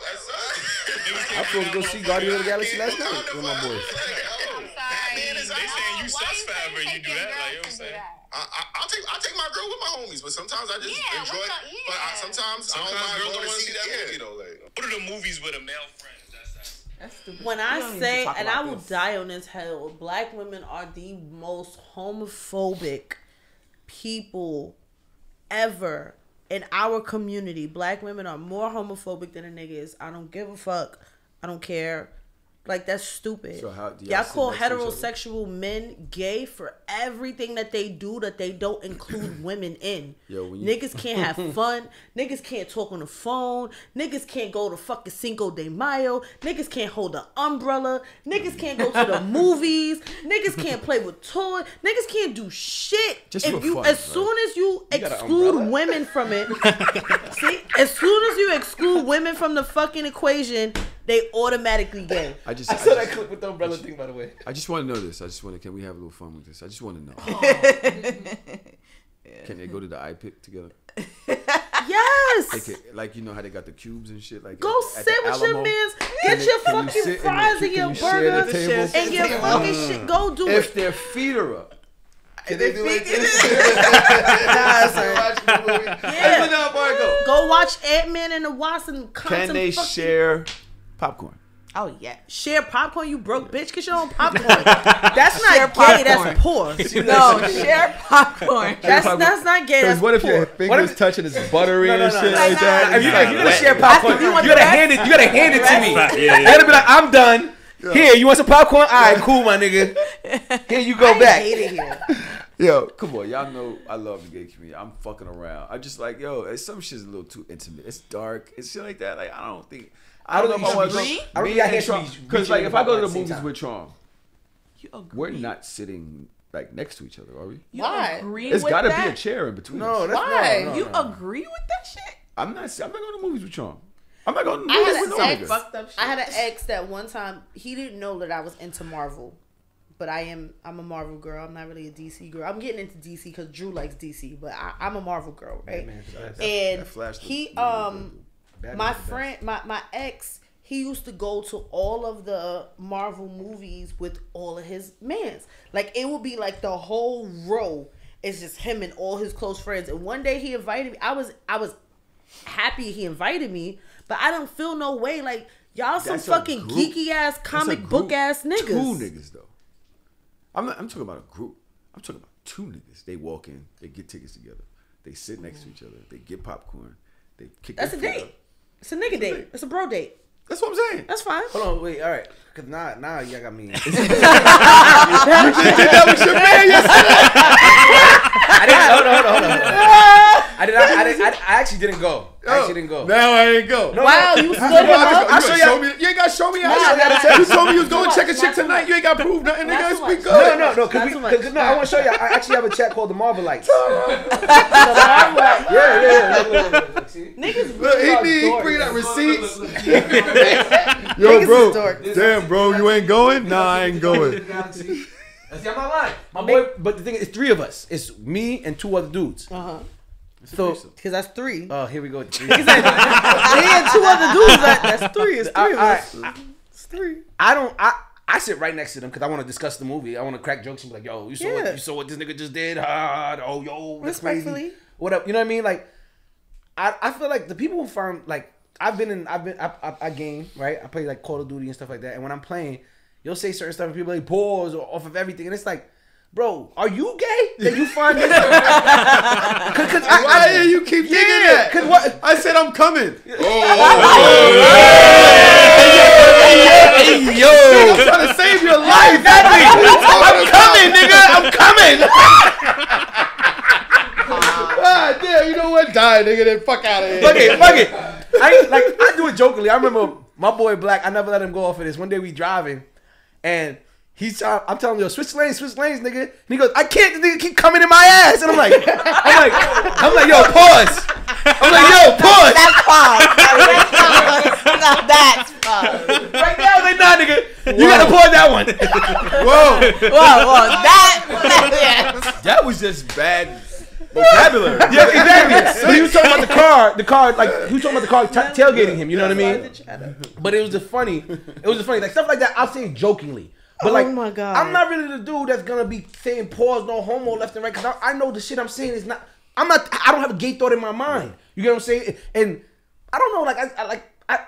I'm supposed to go see Guardians of the Galaxy last night with my boys. I'm sorry. They saying you sus forever, you do that, like, you know what I'm saying? I'll take my girl with my homies, but sometimes I just enjoy it. But sometimes I don't mind girls going don't to wanna see see that that movie though. Like, What are the movies with a male friend? That's stupid. When We I don't need say, to talk and about I will this. die on this hill, black women are the most homophobic people ever in our community. Black women are more homophobic than a nigga is. I don't give a fuck. I don't care. Like, that's stupid. So how do y'all y'all sit call next to each other? heterosexual men gay for everything that they do that they don't include women in. Yo, when you- Niggas can't have fun. Niggas can't talk on the phone. Niggas can't go to fucking Cinco de Mayo. Niggas can't hold an umbrella. Niggas can't go to the movies. Niggas can't play with toys. Niggas can't do shit. Just if for you, fun, as right? soon as you got an exclude umbrella? women from it, see, as soon as you exclude women from the fucking equation, they automatically gay. I saw that clip with the umbrella thing, by the way. I just want to know this. Can we have a little fun with this? I just want to know. Can they go to the iPic together? Yes. They could, like, you know how they got the cubes and shit. Like, Go at sit the with your Alamo? mans. Can Get your you fucking sit in the- fries and can your you share the burger table? and your fucking shit. Go do If it. their feet are up, can they do like this? Nah, son. Watch the movie. Yeah. Open up, all right, go. Go watch Ant-Man and the Wasp and Can they share popcorn? Oh yeah. Share popcorn, you broke bitch. Get your own popcorn. That's not gay. That's poor. No, share popcorn. That's not gay. That's What if poor. your fingers touching is buttery and shit like that? If you're gonna share popcorn, you gotta hand it. You gotta hand it to me. You gotta be like, I'm done. Here, you want some popcorn? All right, cool, my nigga. Here you go I back. hate it here. Yo, come on, y'all know I love the gay community. I'm fucking around. I just like, yo, some shit's a little too intimate. It's dark. It's shit like that. Like, I I don't know if I want agree? I don't Me think I and can Tron. be Because like if I go to the at same movies time. with Tron, You agree? we're not sitting like next to each other, are we? You Why? agree It's with got to that? be a chair in between. No, us. that's Why? no, You no. agree with that shit? I'm not going to movies with Tron. I'm not going to I movies had with an no ex. niggas. Fucked up shit. I had an ex that one time he didn't know that I was into Marvel, but I'm a Marvel girl. I'm not really a DC girl. I'm getting into DC because Drew likes DC, but I'm a Marvel girl, right? Man, And that Flash he looked Batman's my the best. friend, my ex, he used to go to all of the Marvel movies with all of his mans. Like it would be like the whole row. It's just him and all his close friends. And one day he invited me. I was happy he invited me, but I don't feel no way. Like y'all some That's a fucking group. geeky ass That's a comic group. book ass niggas. 2 niggas though. I'm talking about a group. I'm talking about 2 niggas. They walk in, they get tickets together, they sit next to each other, they get popcorn, they kick. That's a their feet date. up. It's a nigga date. It's a bro date. That's what I'm saying. That's fine. Hold on, wait, all right. Cause now y'all got me. You just did that with your man yesterday. I didn't. Hold on. I actually didn't go. Now I ain't go. No, Wow, no. you stood You him up. I'll show show you. me. You ain't got to show me. Nah, You told me you was going to too check a much, chick not too tonight. much. You ain't got to prove nothing, Not nigga. too We much. good. No, Not too much. because I want to show you. I actually have a chat called the Marvelites. Yeah. Yeah. See? Niggas Look, really are he dorks. bringing out receipts. Niggas Yo, is bro. dorks. Damn, bro. You ain't going? Nah, I ain't going. See, I'm not lying. My boy, but the thing is, it's 3 of us. It's me and 2 other dudes. So, Because that's 3. here we go. He said, me and 2 other dudes. That's 3. It's 3 of us. It's 3. I sit right next to them because I want to discuss the movie. I want to crack jokes and be like, "Yo, you saw what this nigga just did? Oh, yo, that's crazy." Respectfully. What up? You know what I mean? Like, I feel like the people who find like I game, right? I play like Call of Duty and stuff like that. And when I'm playing, you'll say certain stuff and people like pause or off of everything, and it's like, bro, are you gay? That you find this? Why do you keep thinking that? Cause what? I said I'm coming. Hey, yo, I'm trying to save your life. I'm coming, nigga. I'm coming. Ah, damn, you know what? Die, nigga. Then fuck out of here. Fuck it. I do it jokingly. I remember my boy Black. I never let him go off of this. One day we driving, and I'm telling him, yo, switch lanes, nigga. And he goes, I can't. The nigga keep coming in my ass, and I'm like, yo, pause. I'm like, yo, pause. That's pause. That's pause. Right now, they not, nigga. You gotta pause that one. Whoa, that. That was just bad vocabulary. Yeah, exactly. But he was talking about the car, like he was talking about the car tailgating him. You know what I mean? But it was just funny. Like stuff like that. I'll say jokingly. But like, Oh my God. I'm not really the dude that's gonna be saying pause, no homo, left and right. Cause I know the shit I'm saying is not. I don't have a gay thought in my mind. You get what I'm saying? And I don't know. Like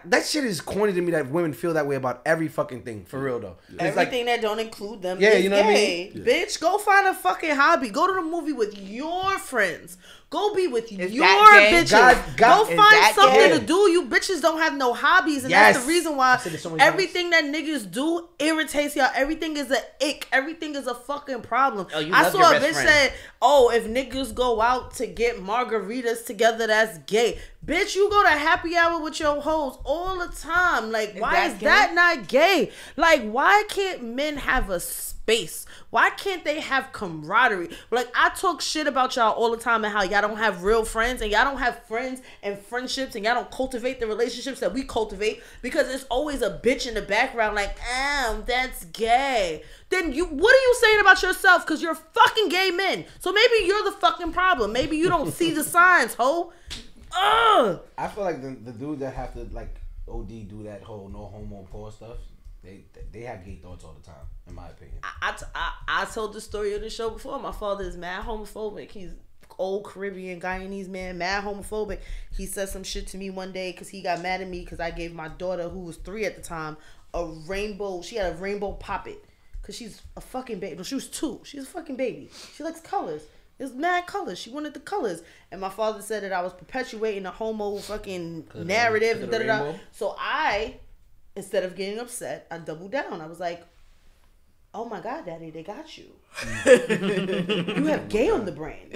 that shit is corny to me that women feel that way about every fucking thing. For real though. It's like, Everything that don't include them Yeah, is you know what I gay. mean? Bitch, go find a fucking hobby. Go to the movie with your friends. Go be with your that gay? bitches. God, Go is find that something gay? to do. You bitches don't have no hobbies. And Yes. that's the reason why I said this so many everything that niggas do irritates y'all. Everything is a ick. Everything is a fucking problem. Oh, you I love saw your a best bitch friend. say, oh, if niggas go out to get margaritas together, that's gay. Bitch, you go to happy hour with your hoes all the time. Like, why that is gay? that not gay? Like, why can't men have a space? Why can't they have camaraderie? Like, I talk shit about y'all all the time and how y'all don't have real friends and y'all don't have friends and friendships and y'all don't cultivate the relationships that we cultivate because it's always a bitch in the background like, that's gay. Then what are you saying about yourself? Because you're fucking gay men. So maybe you're the fucking problem. Maybe you don't see the signs, ho. Ugh. I feel like the dudes that have to like OD do that whole no homo pause stuff. They have gay thoughts all the time, in my opinion. I told the story of the show before. My father is mad homophobic. He's old Caribbean Guyanese man, mad homophobic. He said some shit to me one day because he got mad at me because I gave my daughter, who was 3 at the time, a rainbow. She had a rainbow poppet because she's a fucking baby. No, she was 2. She's a fucking baby. She likes colors. It's mad colors. She wanted the colors. And my father said that I was perpetuating a homo fucking narrative. And da-da-da. So instead of getting upset, I doubled down. I was like, oh my God, Daddy, they got you. You have gay on the brain.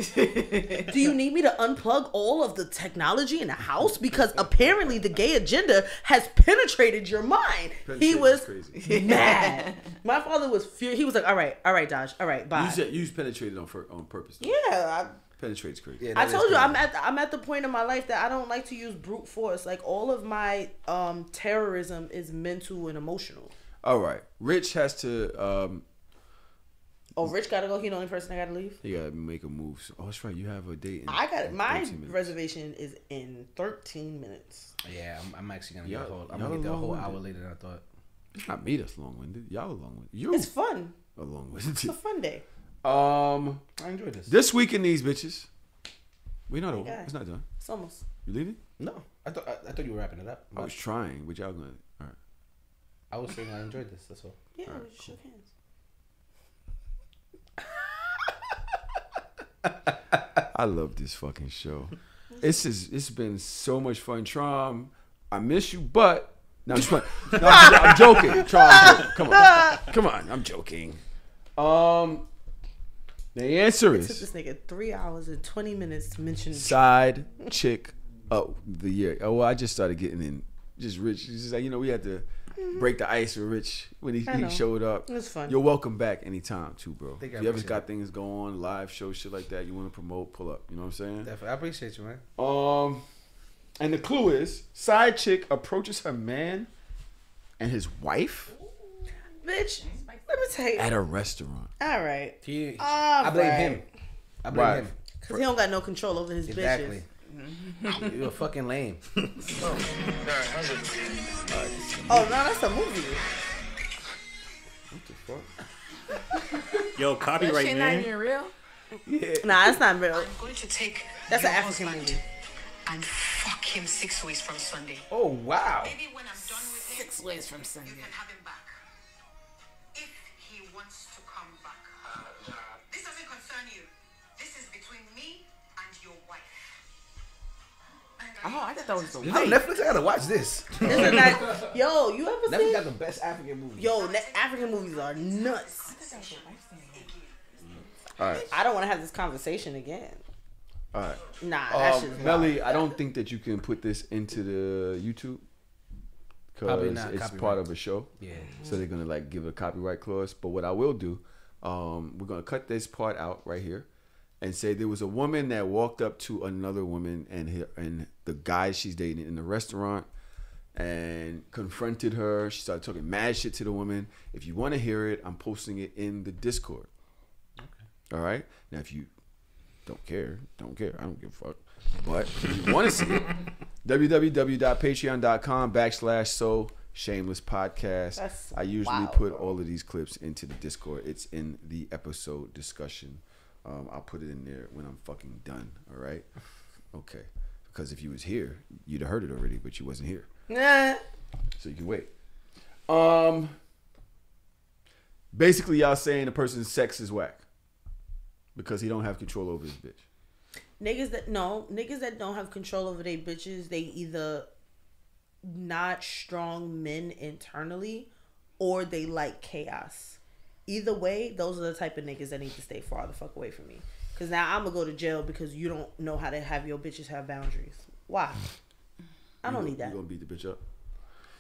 Do you need me to unplug all of the technology in the house? Because apparently the gay agenda has penetrated your mind. He was mad. My father was furious. He was like, all right, Dodge. All right, bye. You was penetrated on purpose. Though. Yeah. Penetrate's crazy. Yeah, I told you, I'm at the point in my life that I don't like to use brute force. Like, all of my terrorism is mental and emotional. All right. Rich has to... Rich gotta go. He the only person that gotta leave. He gotta make a move. So, that's right. You have a date. My reservation is in 13 minutes. Yeah, I'm actually gonna get the whole hour later than I thought. It's not me that's long-winded. Y'all are long-winded. It's fun. Long-winded. It's a fun day. I enjoyed this. This week in these bitches. We're not over. It's not done. It's almost. You leaving? No, I thought you were wrapping it up. I was trying, but y'all gonna. All right. I was saying I enjoyed this. That's all. Yeah, all right, we just shook hands. I love this fucking show. It's been so much fun. Trom, I miss you, but no, I'm just playing. No, I'm joking. Trom, come on, I'm joking. The answer It took is this nigga 3 hours and 20 minutes to mention side chick of the year. Oh, well, I just started getting in. Just Rich. He's just like, we had to break the ice with Rich when he showed up. It was fun. You're welcome back anytime too, bro. If you ever got things going on, live show, shit like that, you want to promote, pull up. You know what I'm saying? Definitely. I appreciate you, man. And the clue is, side chick approaches her man and his wife. Bitch, let me tell you. At a restaurant. All right. I blame him. I blame him. Because he don't got no control over his bitches. You're fucking lame. Oh, no, that's a movie. What the fuck? Yo, copyright, shit man. not even real? Yeah. Nah, that's not real. I'm going to take That's your an African husband movie. and fuck him 6 weeks from Sunday. Oh, wow. Maybe when I'm done with him, 6 ways from Sunday. you can have him back. If he wants to come back. This doesn't concern you. This is between me and your wife. Oh, I thought that was the Yo, way. Netflix, I gotta watch this. Isn't that, yo, you ever Netflix seen? got the best African movies. Yo, African movies are nuts. All right. I don't want to have this conversation again. All right. Nah, that shit's Melly, I don't think that you can put this into the YouTube Probably because not it's copyright. part of a show. Yeah. So they're gonna give a copyright clause. But what I will do, we're gonna cut this part out right here, and say there was a woman that walked up to another woman and the guy she's dating in the restaurant and confronted her. She started talking mad shit to the woman. If you want to hear it, I'm posting it in the Discord. All right. Now, if you don't care. I don't give a fuck. But if you want to see it, www.patreon.com/so Shameless Podcast. I usually put all of these clips into the Discord. It's in the episode discussion. I'll put it in there when I'm fucking done. All right. Okay. Because if you was here, you'd have heard it already, but you wasn't here. Nah. So you can wait. Basically, y'all saying the person's sex is whack because he don't have control over his bitch. Niggas that don't have control over their bitches, they either not strong men internally or they like chaos. Either way, those are the type of niggas that need to stay far the fuck away from me. Because now I'm going to go to jail because you don't know how to have your bitches have boundaries. Why? I don't need that. You going to beat the bitch up?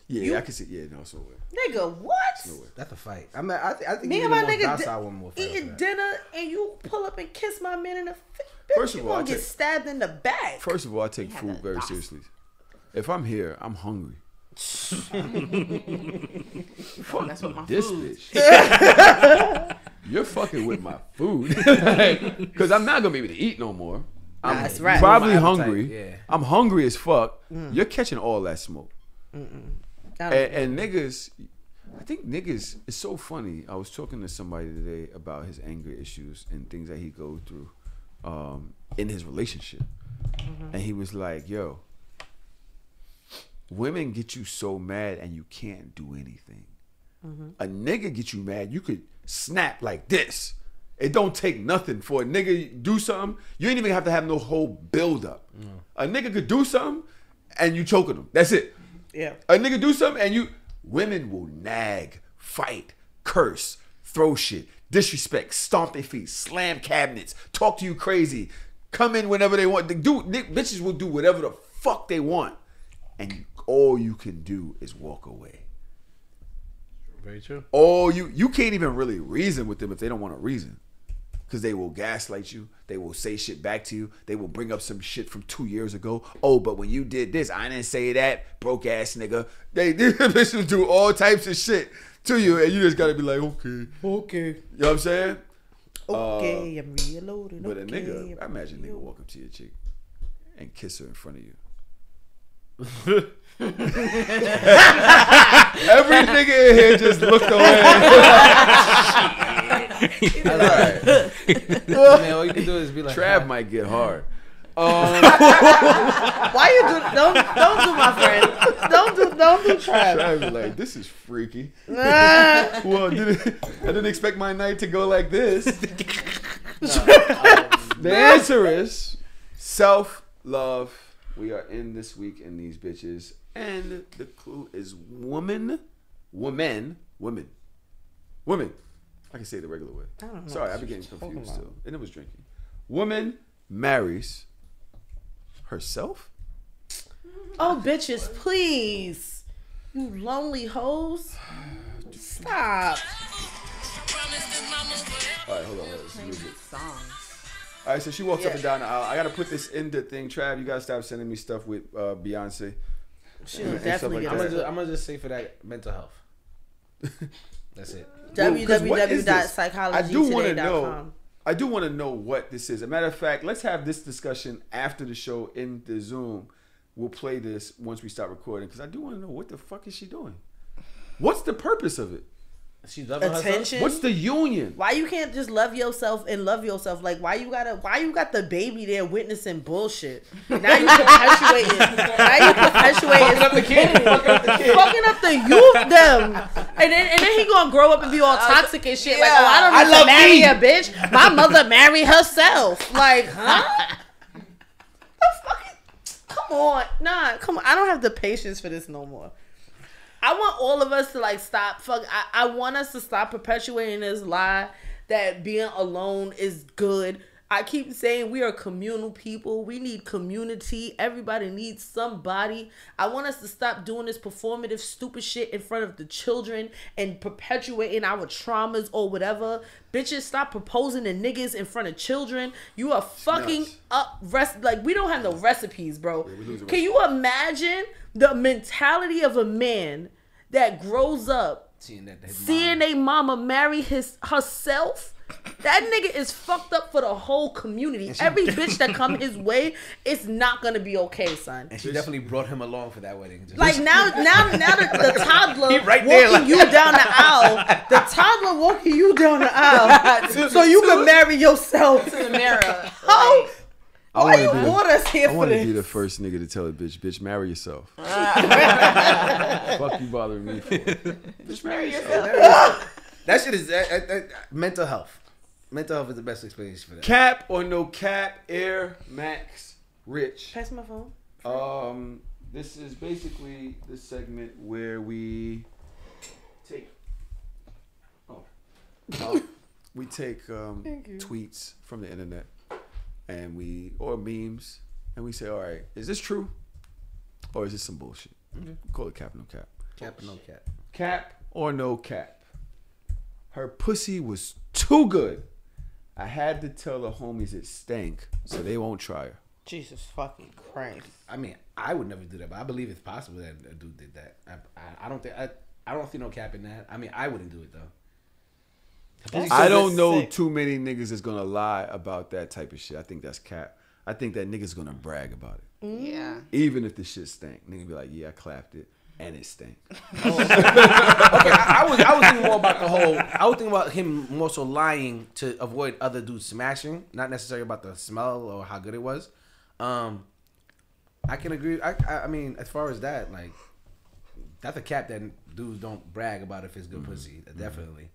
Yeah, I can see. Yeah, no, it's no way. Nigga, what? No way. That's a fight. I think Me even and my the most nigga docile woman will fight eating over that. dinner and you pull up and kiss my man in the face. First of you all, gonna get stabbed in the back. First of all, I take food very seriously. If I'm here, I'm hungry. Fuck That's what my this food. bitch. You're fucking with my food. Because I'm not going to be able to eat no more. I'm That's right. probably My appetite, hungry. yeah. I'm hungry as fuck. You're catching all that smoke. And niggas, I think niggas, it's so funny. I was talking to somebody today about his anger issues and things that he goes through in his relationship. And he was like, yo, women get you so mad and you can't do anything. A nigga get you mad, you could snap like this. It don't take nothing for a nigga do something. You ain't even have to have no whole build up. A nigga could do something and you choking him. That's it. Yeah. A nigga do something and women will nag, fight, curse, throw shit, disrespect, stomp their feet, slam cabinets, talk to you crazy, come in whenever they want. Bitches will do whatever the fuck they want, and all you can do is walk away. Very true. You can't even really reason with them if they don't want to reason. Because they will gaslight you. They will say shit back to you. They will bring up some shit from 2 years ago. Oh, but when you did this, I didn't say that. Broke ass nigga. They will do all types of shit to you. And you just got to be like, okay. You know what I'm saying? Okay, I'm reloading. But a nigga, I imagine a nigga walk up to your chick and kiss her in front of you. Every nigga in here just looked away. Alright. Man, all you can do is be like, Trav might get hard. Why you do? Don't do my friend. Don't do Trav. Trav be like, this is freaky. Well, I didn't expect my night to go like this. The answer is self-love. We are in this week in these bitches. And the clue is women. I can say it the regular way. I don't know. Sorry, I be getting confused too. And it was drinking. Woman marries herself? Oh, bitches, please. You lonely hoes. Stop. All right, hold on. This is music. All right, so she walks up and down the aisle. I got to put this in the thing. Trav, you got to stop sending me stuff with Beyonce. She'll definitely get it. I'm going to just say for that, mental health. That's it. www.psychologytoday.com. I do want to know what this is. As a matter of fact, let's have this discussion after the show in the Zoom. We'll play this once we start recording because I do want to know what the fuck is she doing? What's the purpose of it? She's loving attention. herself. What's the union? Why you can't just love yourself and love yourself? Like why you got the baby there witnessing bullshit? Now you perpetuating. Fucking up the kid. Fucking up the youth them. And then he gonna grow up and be all toxic and shit. Like, oh, I don't need to marry a bitch. My mother married herself. Like, huh? Come on. Come on. I don't have the patience for this no more. I want all of us to like stop. I want us to stop perpetuating this lie that being alone is good. I keep saying we are communal people. We need community. Everybody needs somebody. I want us to stop doing this performative stupid shit in front of the children and perpetuating our traumas or whatever. Bitches, stop proposing to niggas in front of children. You are fucking up. Like, we don't have no recipes, bro. Can you imagine the mentality of a man that grows up seeing a mama marry herself? That nigga is fucked up for the whole community. Every bitch that come his way, it's not gonna be okay, son. And she definitely brought him along for that wedding. Like now the toddler right walking you down the aisle. The toddler walking you down the aisle so you can marry yourself to the mirror. Oh. Why you want us here for this? I want to be the first nigga to tell a bitch, marry yourself. Fuck you bothering me for? Bitch, marry yourself. That shit is mental health. Mental health is the best explanation for that. Cap or no cap, Air Max Rich. Pass my phone. This is basically the segment where we take tweets from the internet and or memes and we say, all right, is this true or is this some bullshit? Call it cap or no cap. Cap or no cap. Cap or no cap. Her pussy was too good. I had to tell the homies it stank, so they won't try her. Jesus fucking Christ. I mean, I would never do that, but I believe it's possible that a dude did that. I don't see no cap in that. I mean, I wouldn't do it though. I don't know too many niggas that's gonna lie about that type of shit. I think that's cap. I think that niggas gonna brag about it. Yeah. Even if the shit stank, nigga be like, yeah, I clapped it. And it stank. Okay, I was thinking more about the whole. I was thinking about him more so lying to avoid other dudes smashing, not necessarily about the smell or how good it was. I can agree. I mean, as far as that, like, that's a cap that dudes don't brag about if it's good pussy. Definitely.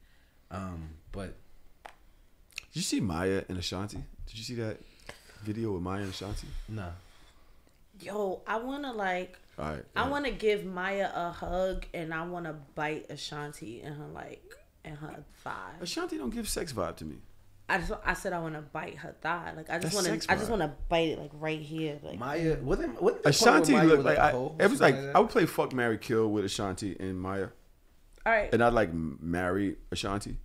But did you see Maya and Ashanti? Did you see that video with Maya and Ashanti? No. Yo, I wanna like. All right, I want to give Maya a hug and I want to bite Ashanti in her like and her thigh. Ashanti don't give sex vibe to me. I said I want to bite her thigh. Like I just That's want sex to. I just vibe. want to bite it like right here. Like Maya, wasn't Ashanti looked like it was like that? I would play fuck, marry, kill with Ashanti and Maya, all right. and I'd like marry Ashanti,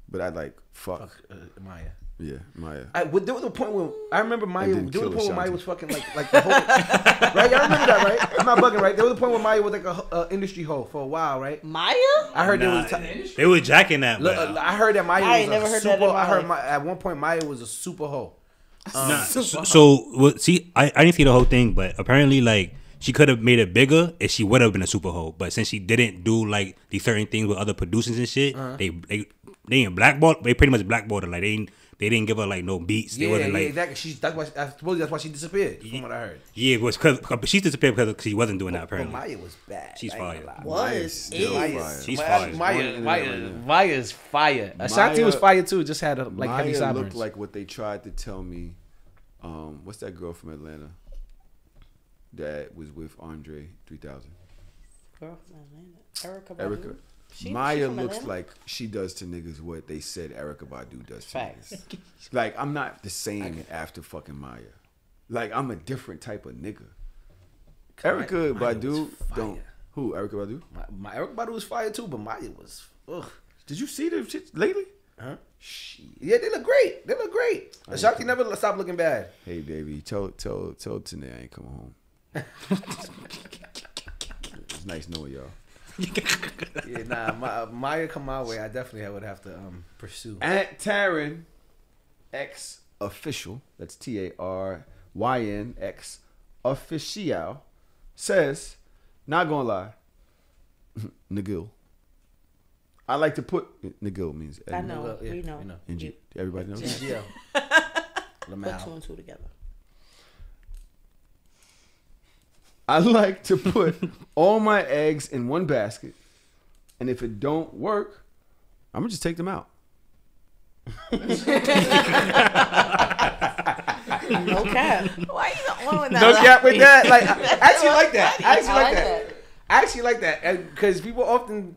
but I'd like fuck. Maya. Yeah, Maya. There was a point when I remember Maya. And There then was a point kill when Maya Ashanti. was fucking like the whole. Right, y'all remember that, right? I'm not bugging, right? There was a point when Maya was like a industry hoe for a while, right? Maya? I heard Nah, there was. they were jacking that. Look, But, I heard that Maya I was ain't never a heard super. that in my I heard life. at one point Maya was a super hoe. nah, so see, I didn't see the whole thing, but apparently, like, she could have made it bigger if she would have been a super hoe. But since she didn't do like these certain things with other producers and shit, they ain't blackballed. They pretty much blackballed her. Like they didn't give her like no beats. They Yeah, wasn't like exactly. I suppose that's why she disappeared. From what I heard. yeah, it was because she disappeared because she wasn't doing that. But Apparently, Maya was bad. she's I ain't fire. gonna lie. Was She's fire. Maya's fire. Ashanti was fire too. Just had heavy Maya sideburns. looked like what they tried to tell me. What's that girl from Atlanta that was with Andre 3000? Girl from Atlanta. Erica. Erica. She Maya from looks Atlanta? like she does to niggas what they said Erica Badu does to Facts. niggas. Like, I'm not the same after fucking Maya. Like, I'm a different type of nigga. Erica Maya Badu was fire. don't. Who? Erica Badu? My Erica Badu was fire too, but Maya was. Ugh. Did you see the shit lately? Huh? Yeah, they look great. They look great. Ashanti never stopped looking bad. Hey, baby, tell Tanae I ain't coming home. It's nice knowing y'all. Yeah, nah. Maya come my way, I definitely would have to pursue. Aunt Taryn X official. That's TARYNX official says, not gonna lie, Nagil. I like to put Nagil means I know. Well, yeah, we know. we know. NG. Everybody knows. Yeah. Put two and two together. I like to put all my eggs in one basket, and if it don't work, I'm gonna just take them out. No cap. Why you the one with that? No cap with that. Like, I That's actually so like that. funny. I actually I like like that. I actually like that because people often,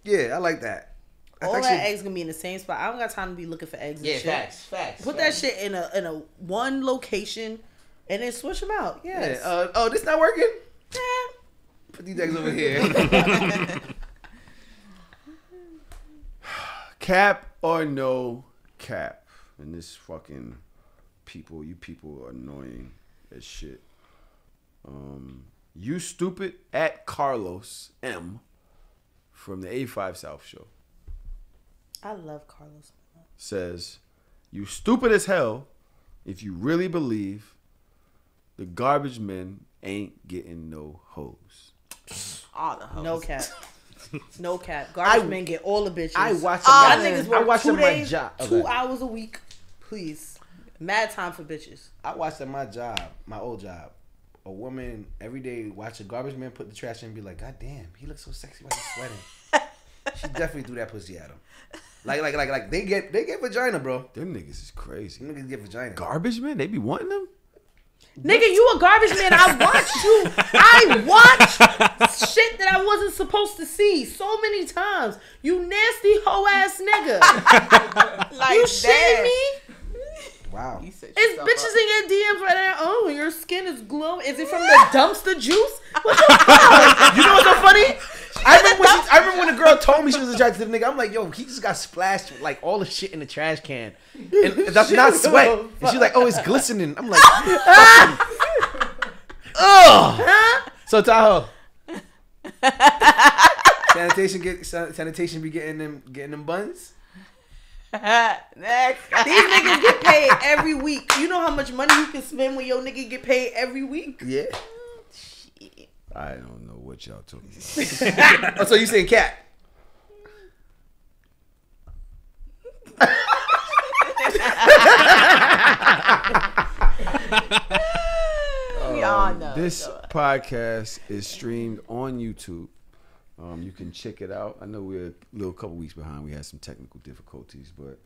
yeah, I like that. All that eggs gonna be in the same spot. I don't got time to be looking for eggs. Yeah, and shit. facts. Put that shit in a one location, and then switch them out. Yes. Yeah. Oh, this not working. Put these eggs over here. Cap or no cap? And this fucking people, you people are annoying as shit. You stupid at Carlos M from the 85 South show I love Carlos. says, you stupid as hell if you really believe the garbage men ain't getting no hoes. All the hoes. No cap. No cap. Garbage men get all the bitches. I watch Y'all them. niggas work I watch 2 them my days, job. 2 hours a week. Please. Mad time for bitches. I watched at my job, my old job. A woman every day watch a garbage man put the trash in and be like, God damn, he looks so sexy while he's sweating. She definitely threw that pussy at him. Like they get vagina, bro. Them niggas is crazy. Them niggas get vagina. Garbage men? They be wanting them? Nigga, you a garbage man. I watched you. I watched shit that I wasn't supposed to see so many times. You nasty hoe ass nigga. Like you shitting me? Wow. You set It's yourself bitches up. in your DMs right now. Oh, your skin is glowing. Is it from the dumpster juice? What the fuck? You know what's so funny? I remember when the girl told me she was attracted to the nigga. I'm like, yo, he just got splashed with like all the shit in the trash can. And that's not sweat. And she's like, oh, it's glistening. I'm like, ugh. So Tahoe. Sanitation be getting them buns. Next. These niggas get paid every week. You know how much money you can spend when your nigga get paid every week? Yeah. I don't know what y'all talking about. Oh, so you saying cat? We all know. This podcast is streamed on YouTube. You can check it out. I know we're a little couple weeks behind. We had some technical difficulties, but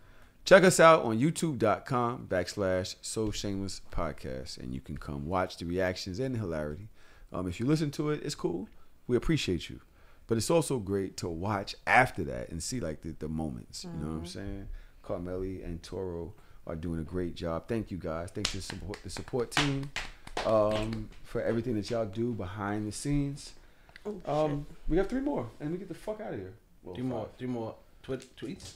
check us out on youtube.com/So Shameless Podcast, and you can come watch the reactions and the hilarity. If you listen to it, it's cool. We appreciate you. But it's also great to watch after that and see like the moments. You know what I'm saying? Carmeli and Toro are doing a great job. Thank you guys. Thanks to the support team for everything that y'all do behind the scenes. We have 3 more, and we get the fuck out of here. Well, 3 more tweets.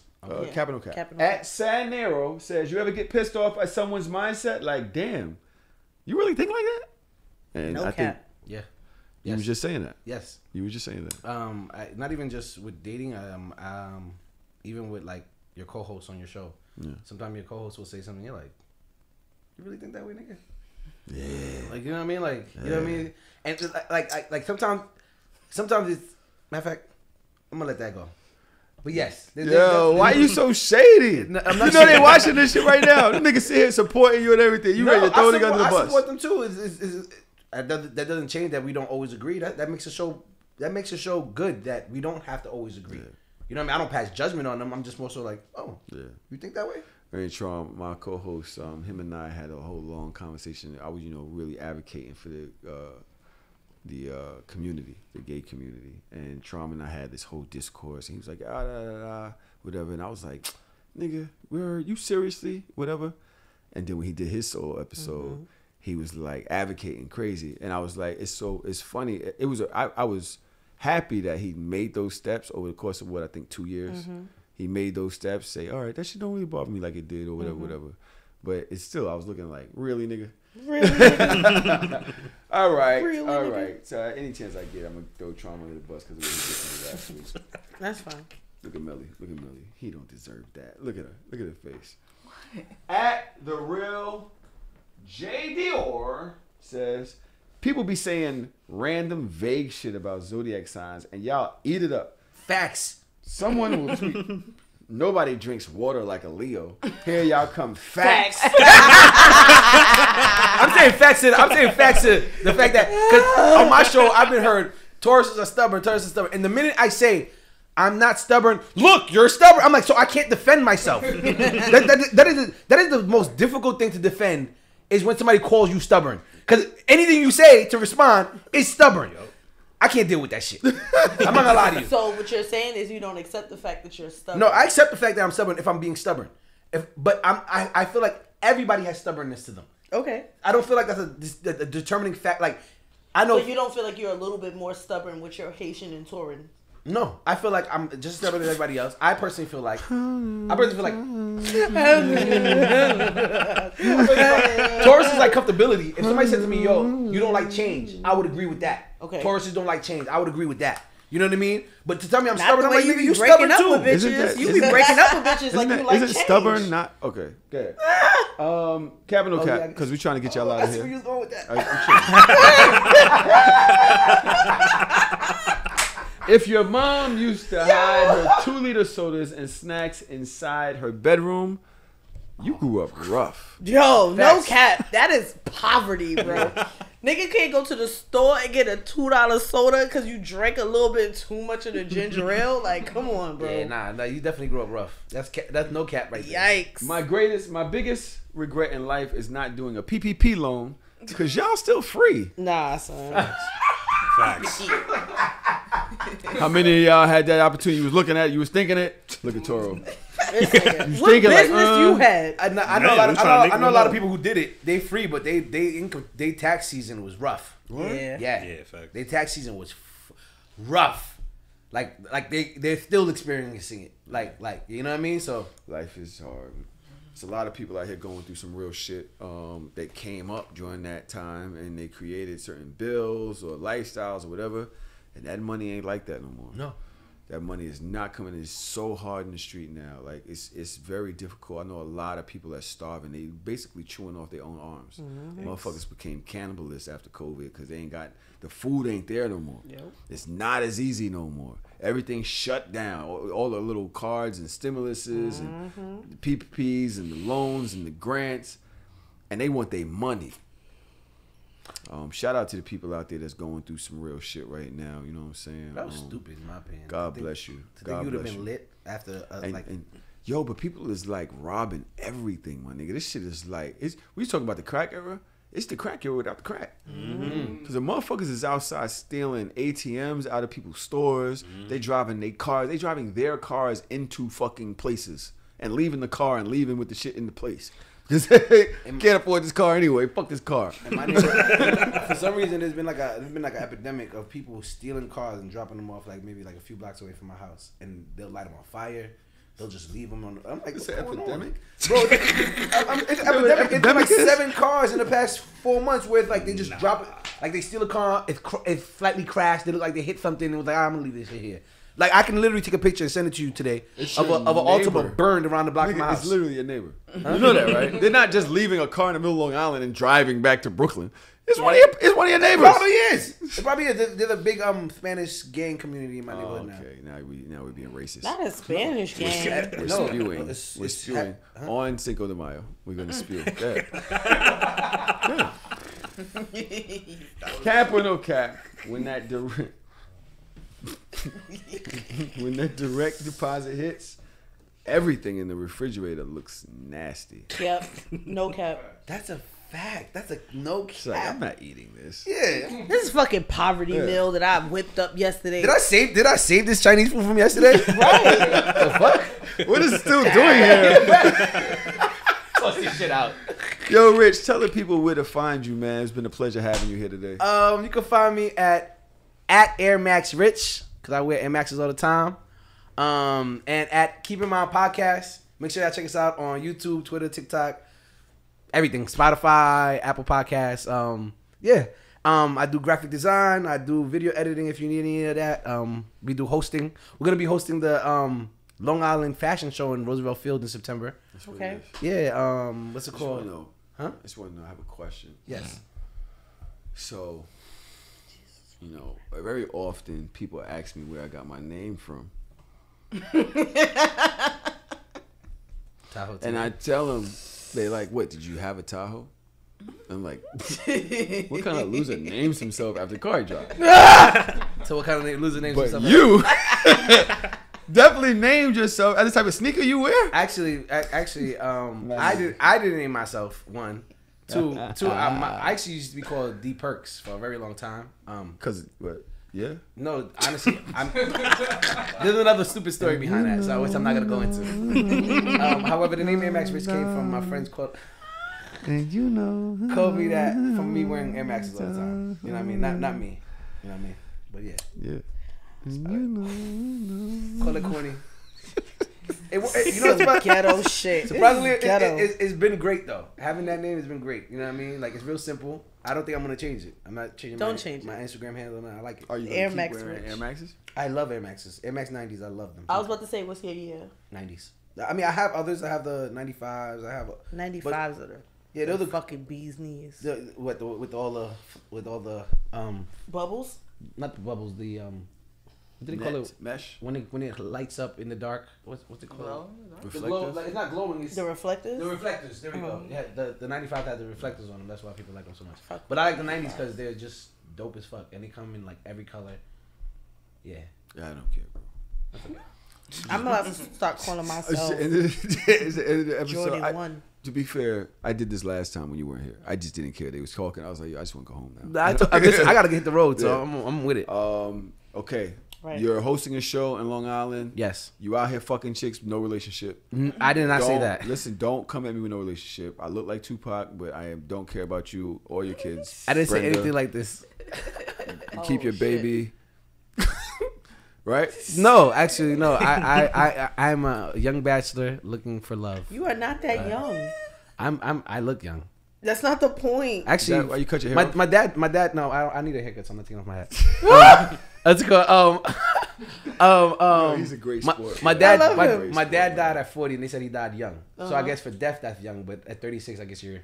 Capital Cap. At Sanero says, you ever get pissed off at someone's mindset? Like, damn, you really think like that? And No I think Yeah. you was just saying that. Yes. You were just saying that. Not even just with dating. Even with like your co-host on your show. Yeah. Sometimes your co-host will say something. You're like, you really think that way, nigga? Yeah. Like, you know what I mean? Like, you know what I mean? And it's like sometimes it's matter of fact, I'm gonna let that go. But yes. Yo, why are you so shady? I'm not you know shady. they watching this shit right now. Them niggas sit here supporting you and everything. You ready to throw nigga under the bus? I support them too. That doesn't change that we don't always agree. That makes a show. That makes a show good. That we don't have to always agree. Yeah. You know what I mean? I don't pass judgment on them. I'm just more so like, oh, Yeah. you think that way? Very Tron, my co-host, him and I had a whole long conversation. I was, really advocating for the community, the gay community. And Tron and I had this whole discourse. And he was like, whatever. And I was like, nigga, you seriously? Whatever. And then when he did his solo episode, he was like advocating crazy. And I was like, it's funny. I was happy that he made those steps over the course of what I think 2 years. He made those steps, say, all right, that shit don't really bother me like it did or whatever. But it's still, I was looking like, really, nigga? Really? Nigga? All right. Really, all nigga? right. So any chance I get, I'm going to throw Trauma under the bus because of what he did to me last week. That's fine. Look at Melly. He don't deserve that. Look at her. Look at her face. What? At the real J Dior says, people be saying random vague shit about zodiac signs and y'all eat it up. Facts. Someone will tweet, nobody drinks water like a Leo. Here y'all come facts. I'm saying facts to the fact that, because on my show, I've been heard, Tauruses are stubborn. And the minute I say, I'm not stubborn, look, you're stubborn. I'm like, so I can't defend myself. that is the most difficult thing to defend, is when somebody calls you stubborn. Because anything you say to respond is stubborn. I can't deal with that shit. I'm not gonna lie to you. So what you're saying is you don't accept the fact that you're stubborn. No, I accept the fact that I'm stubborn if I'm being stubborn. But I feel like everybody has stubbornness to them. Okay. I don't feel like that's a determining fact. Like, I know. But you don't feel like you're a little bit more stubborn with your Haitian and Tauran. No, I feel like I'm just stubborn as everybody else. I personally feel like Taurus is like comfortability. If somebody said to me, yo, you don't like change, I would agree with that. Okay. Tauruses don't like change. I would agree with that. You know what I mean? But to tell me I'm Not stubborn, the I'm way like, nigga, you breaking stubborn up too. with bitches. You be breaking up with bitches like you like change. Isn't stubborn not okay? Good. Cap and no cap, because we're trying to get y'all out of I see here. where you was going with that. If your mom used to hide her 2-liter sodas and snacks inside her bedroom, you grew up rough. Yo, no cap. That is poverty, bro. Nigga can't go to the store and get a $2 soda because you drank a little bit too much of the ginger ale. Like, come on, bro. Yeah, nah, you definitely grew up rough. That's no cap right there. Yikes. My biggest regret in life is not doing a PPP loan because y'all still free. Nah, son. Facts. How many of y'all had that opportunity? You was looking at it, you was thinking it. Look at Toro. What business you had? I know a lot of people who did it. They free, but they tax season was rough. Yeah. Facts. Their tax season was rough. Like they're still experiencing it. Like you know what I mean? So Life is hard. There's a lot of people out here going through some real shit that came up during that time, and they created certain bills or lifestyles or whatever, and that money ain't like that no more. No. That money is not coming. It's so hard in the street now. Like it's very difficult. I know a lot of people that starving. They basically chewing off their own arms. Motherfuckers became cannibalists after COVID because they ain't got the food ain't there no more. Yep. It's not as easy no more. Everything's shut down. All the little cards and stimuluses and the PPPs and the loans and the grants, and they want their money. Shout out to the people out there that's going through some real shit right now. You know what I'm saying? that was stupid in my opinion. God bless you. You would have been lit after yo, but people is like robbing everything, my nigga. This shit is like we talking about the crack era. It's the crack yo without the crack. Because the motherfuckers is outside stealing ATMs out of people's stores. They driving their cars into fucking places and leaving the car and leaving with the shit in the place. Because they can't afford this car anyway. Fuck this car. And my neighborhood, for some reason, there's been like an epidemic of people stealing cars and dropping them off maybe a few blocks away from my house, and they'll light them on fire. They'll just leave them on. I'm like, it's an epidemic, bro. It's an epidemic. It's been like 7 cars in the past 4 months where it's like they just drop it. Like they steal a car, it slightly crashed. They look like they hit something, and it was like, I'm gonna leave this shit here. Like I can literally take a picture and send it to you today of an Altima burned around the block of my house. It's literally your neighbor. Huh? You know that, right? They're not just leaving a car in the middle of Long Island and driving back to Brooklyn. It's one of your neighbors. It probably is. There's a big Spanish gang community in my neighborhood now. Okay, now we're being racist. Not a Spanish gang. We're spewing on Cinco de Mayo. We're gonna spew. Good. Cap or no cap? When that direct deposit hits, everything in the refrigerator looks nasty. Yep. No cap. That's a fact. That's a no cap. It's like, I'm not eating this. Yeah. This is fucking poverty meal that I whipped up yesterday. Did I save this Chinese food from yesterday? Right. The fuck? What is it still doing here? Toss this shit out. Yo, Rich, tell the people where to find you, man. It's been a pleasure having you here today. You can find me at Air Max Rich, because I wear Air Maxes all the time. And at Keep in Mind Podcast. Make sure y'all check us out on YouTube, Twitter, TikTok, everything. Spotify, Apple Podcasts. I do graphic design. I do video editing if you need any of that. We do hosting. We're gonna be hosting the Long Island Fashion Show in Roosevelt Field in September. Okay. Yeah. What's it called? I just want to know. I have a question. Yes. So, very often people ask me where I got my name from. Tahoe. And I tell them, they like, what, did you have a Tahoe? I'm like, what kind of loser names himself after the car he dropped? So what kind of loser names But himself? you definitely named yourself as the type of sneaker you wear. Actually, I didn't name myself. 1, 2. I actually used to be called D Perks for a very long time. Cause what? Yeah. No, honestly, there's another stupid story behind that, which I'm not gonna go into. However, the name Air Max Rich came from my friends called. And called me that from me wearing Air Maxes all the time. You know what I mean? Not me. You know what I mean? But yeah. Yeah. Call it corny. It's ghetto shit. Surprisingly, it's been great though. Having that name has been great. You know what I mean? Like it's real simple. I don't think I'm gonna change it. I'm not changing. My Instagram handle. I like it. Are you Air keep Max wearing Rich. Air Maxes? I love Air Maxes. Air Max 90s. I love them. I was about to say, what's your year? 90s. I mean, I have others. I have the 95s. I have 95s are they're the fucking bee's knees. With all the Bubbles? Not the bubbles. The what do they call it? Mesh. When it lights up in the dark. What's it called? Reflectors? It's not glowing. It's The reflectors? the reflectors. There we go. Yeah, the 95 had the reflectors on them. That's why people like them so much. But I like the 90s because they're just dope as fuck, and they come in like every color. Yeah. Yeah, I don't care, bro. I'm about to start calling myself It's the end of the episode. Jordan 1. To be fair, I did this last time when you weren't here. I just didn't care. They was talking. I was like, yo, I just want to go home now. Listen, I gotta hit the road, so Yeah. I'm with it. Okay. Right. You're hosting a show in Long Island. Yes. You out here fucking chicks, no relationship. I did not say that. Listen, don't come at me with no relationship. I look like Tupac, but I don't care about you or your kids. I didn't say Brenda, anything like this. You keep your baby. Right? No, actually, no. I'm a young bachelor looking for love. You are not that young. I look young. That's not the point. Actually, Is that why you cut your hair off? my dad. No, I need a haircut, so I'm not taking off my hat. Let's go. He's a great sport. My bro. dad. I love him. My dad died at 40, and they said he died young. So I guess for death, that's young. But at 36, I guess you're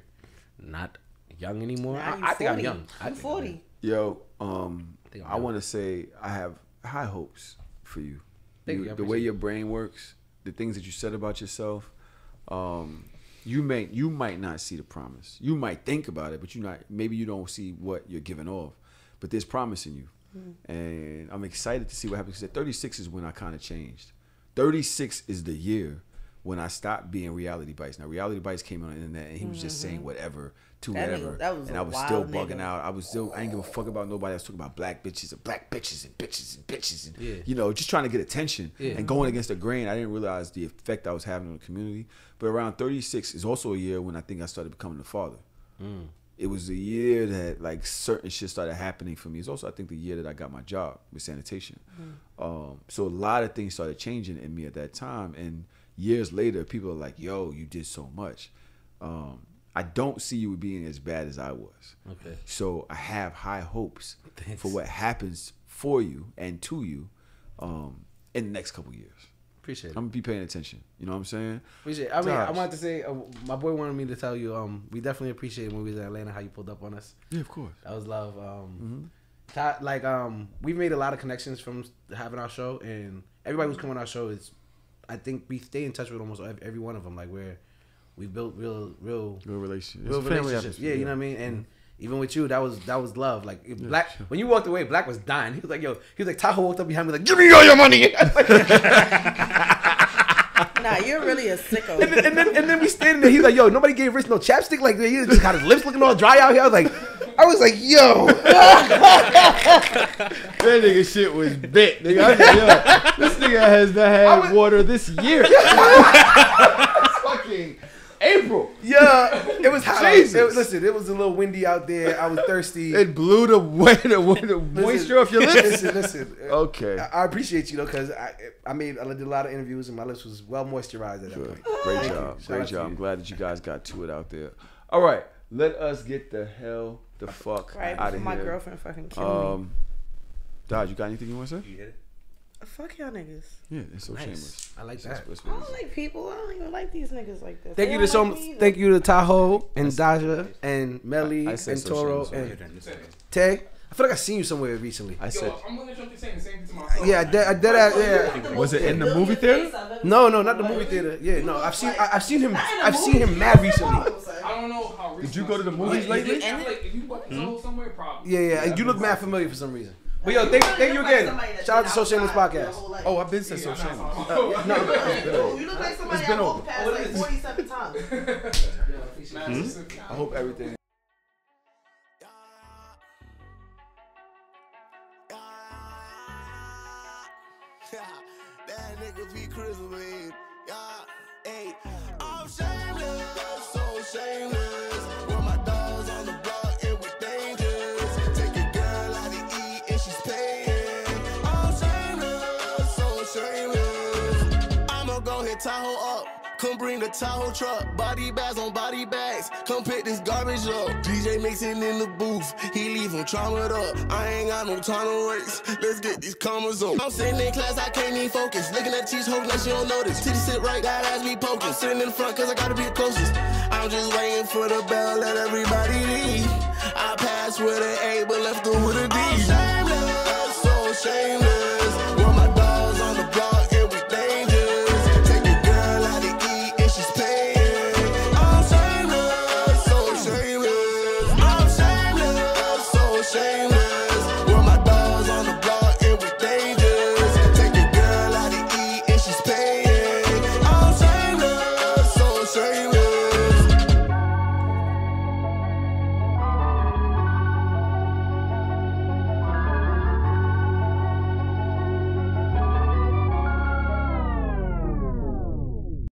not young anymore. Nah, I think I'm 40. young. I'm 40. Yo, think I'm I want to say I have high hopes for you. Thank you. I The way your brain works, the things that you said about yourself. You might not see the promise. You might think about it, but maybe you don't see what you're giving off. But there's promise in you. And I'm excited to see what happens. Because at 36 is when I kind of changed. 36 is the year when I stopped being Reality Bites. Now, Reality Bites came on the internet, and he was just saying whatever to whatever. That and I was still bugging out. I ain't give a fuck about nobody. I was talking about black bitches and black bitches and bitches and bitches. And, you know, just trying to get attention and going against the grain. I didn't realize the effect I was having on the community. But around 36 is also a year when I think I started becoming a father. It was a year that like certain shit started happening for me. It's also, I think, the year that I got my job with sanitation. So a lot of things started changing in me at that time. And years later, people are like, yo, you did so much. I don't see you being as bad as I was. Okay. So I have high hopes for what happens for you and to you in the next couple years. Appreciate it. I'm gonna be paying attention. You know what I'm saying? Appreciate it. I mean, I wanted to say, my boy wanted me to tell you, we definitely appreciate when we was in Atlanta how you pulled up on us. Yeah, of course. That was love. We've made a lot of connections from having our show, and everybody who's coming on our show is, I think we stay in touch with almost every one of them. Like we've built real relationships. Yeah, you know what I mean. And even with you, that was love. Like Black, when you walked away, Black was dying. He was like, Tahoe walked up behind me like, give me all your money. Nah, you're really a sicko. And then we standing there. He's like, yo, nobody gave Rich no chapstick. Like he just got his lips looking all dry out here. I was like, yo. That nigga shit was bit. Nigga, I was like, yo, this nigga has not had water this year. Fucking April. Yeah, it was hot. Listen, it was a little windy out there. I was thirsty. It blew the moisture off your lips. Listen. Okay. I appreciate you though, because I did a lot of interviews and my lips was well moisturized at that point. Great job. I'm glad that you guys got to it out there. All right, let us get the hell the fuck out of here. My girlfriend fucking killed me. Dodge, you got anything you want to say? You get it? Fuck y'all niggas. Yeah, it's so shameless. I like that. I don't like people. I don't even like these niggas like this. Thank you to Tahoe and Daja and Melly and Toro and Tay. I feel like I've seen you somewhere recently. I'm gonna jump to saying the same thing to myself. Yeah, I did. Yeah. Was it in the movie theater? No, not the movie theater. Yeah, no. I've seen him mad recently. I don't know how. Did you go to the movies lately? If you went to somewhere, probably. Yeah. You look mad familiar for some reason. But yo, thank you again. Shout out to So Shameless Podcast. Oh, I've been to So Shameless. You look like somebody I walked past like 47 times. I hope everything. That nigga be Christmas. Hey, I'm shameless, so shameless. With my dogs on the block, it was dangerous. Take a girl out to eat and she's paying. I'm shameless, so shameless. I'ma go hit Tahoe up. Come bring the Tahoe truck, body bags on body bags. Come pick this garbage up. DJ mixing in the booth, he leave him traumatized up. I ain't got no time to waste. Let's get these commas up. I'm sitting in class, I can't even focus. Looking at these hoes like she don't notice. Titty sit right, that ass be poking. Sitting in front cause I gotta be the closest. I'm just waiting for the bell, let everybody leave. I passed with an A, but left her with a D. I'm shameless, so shameless.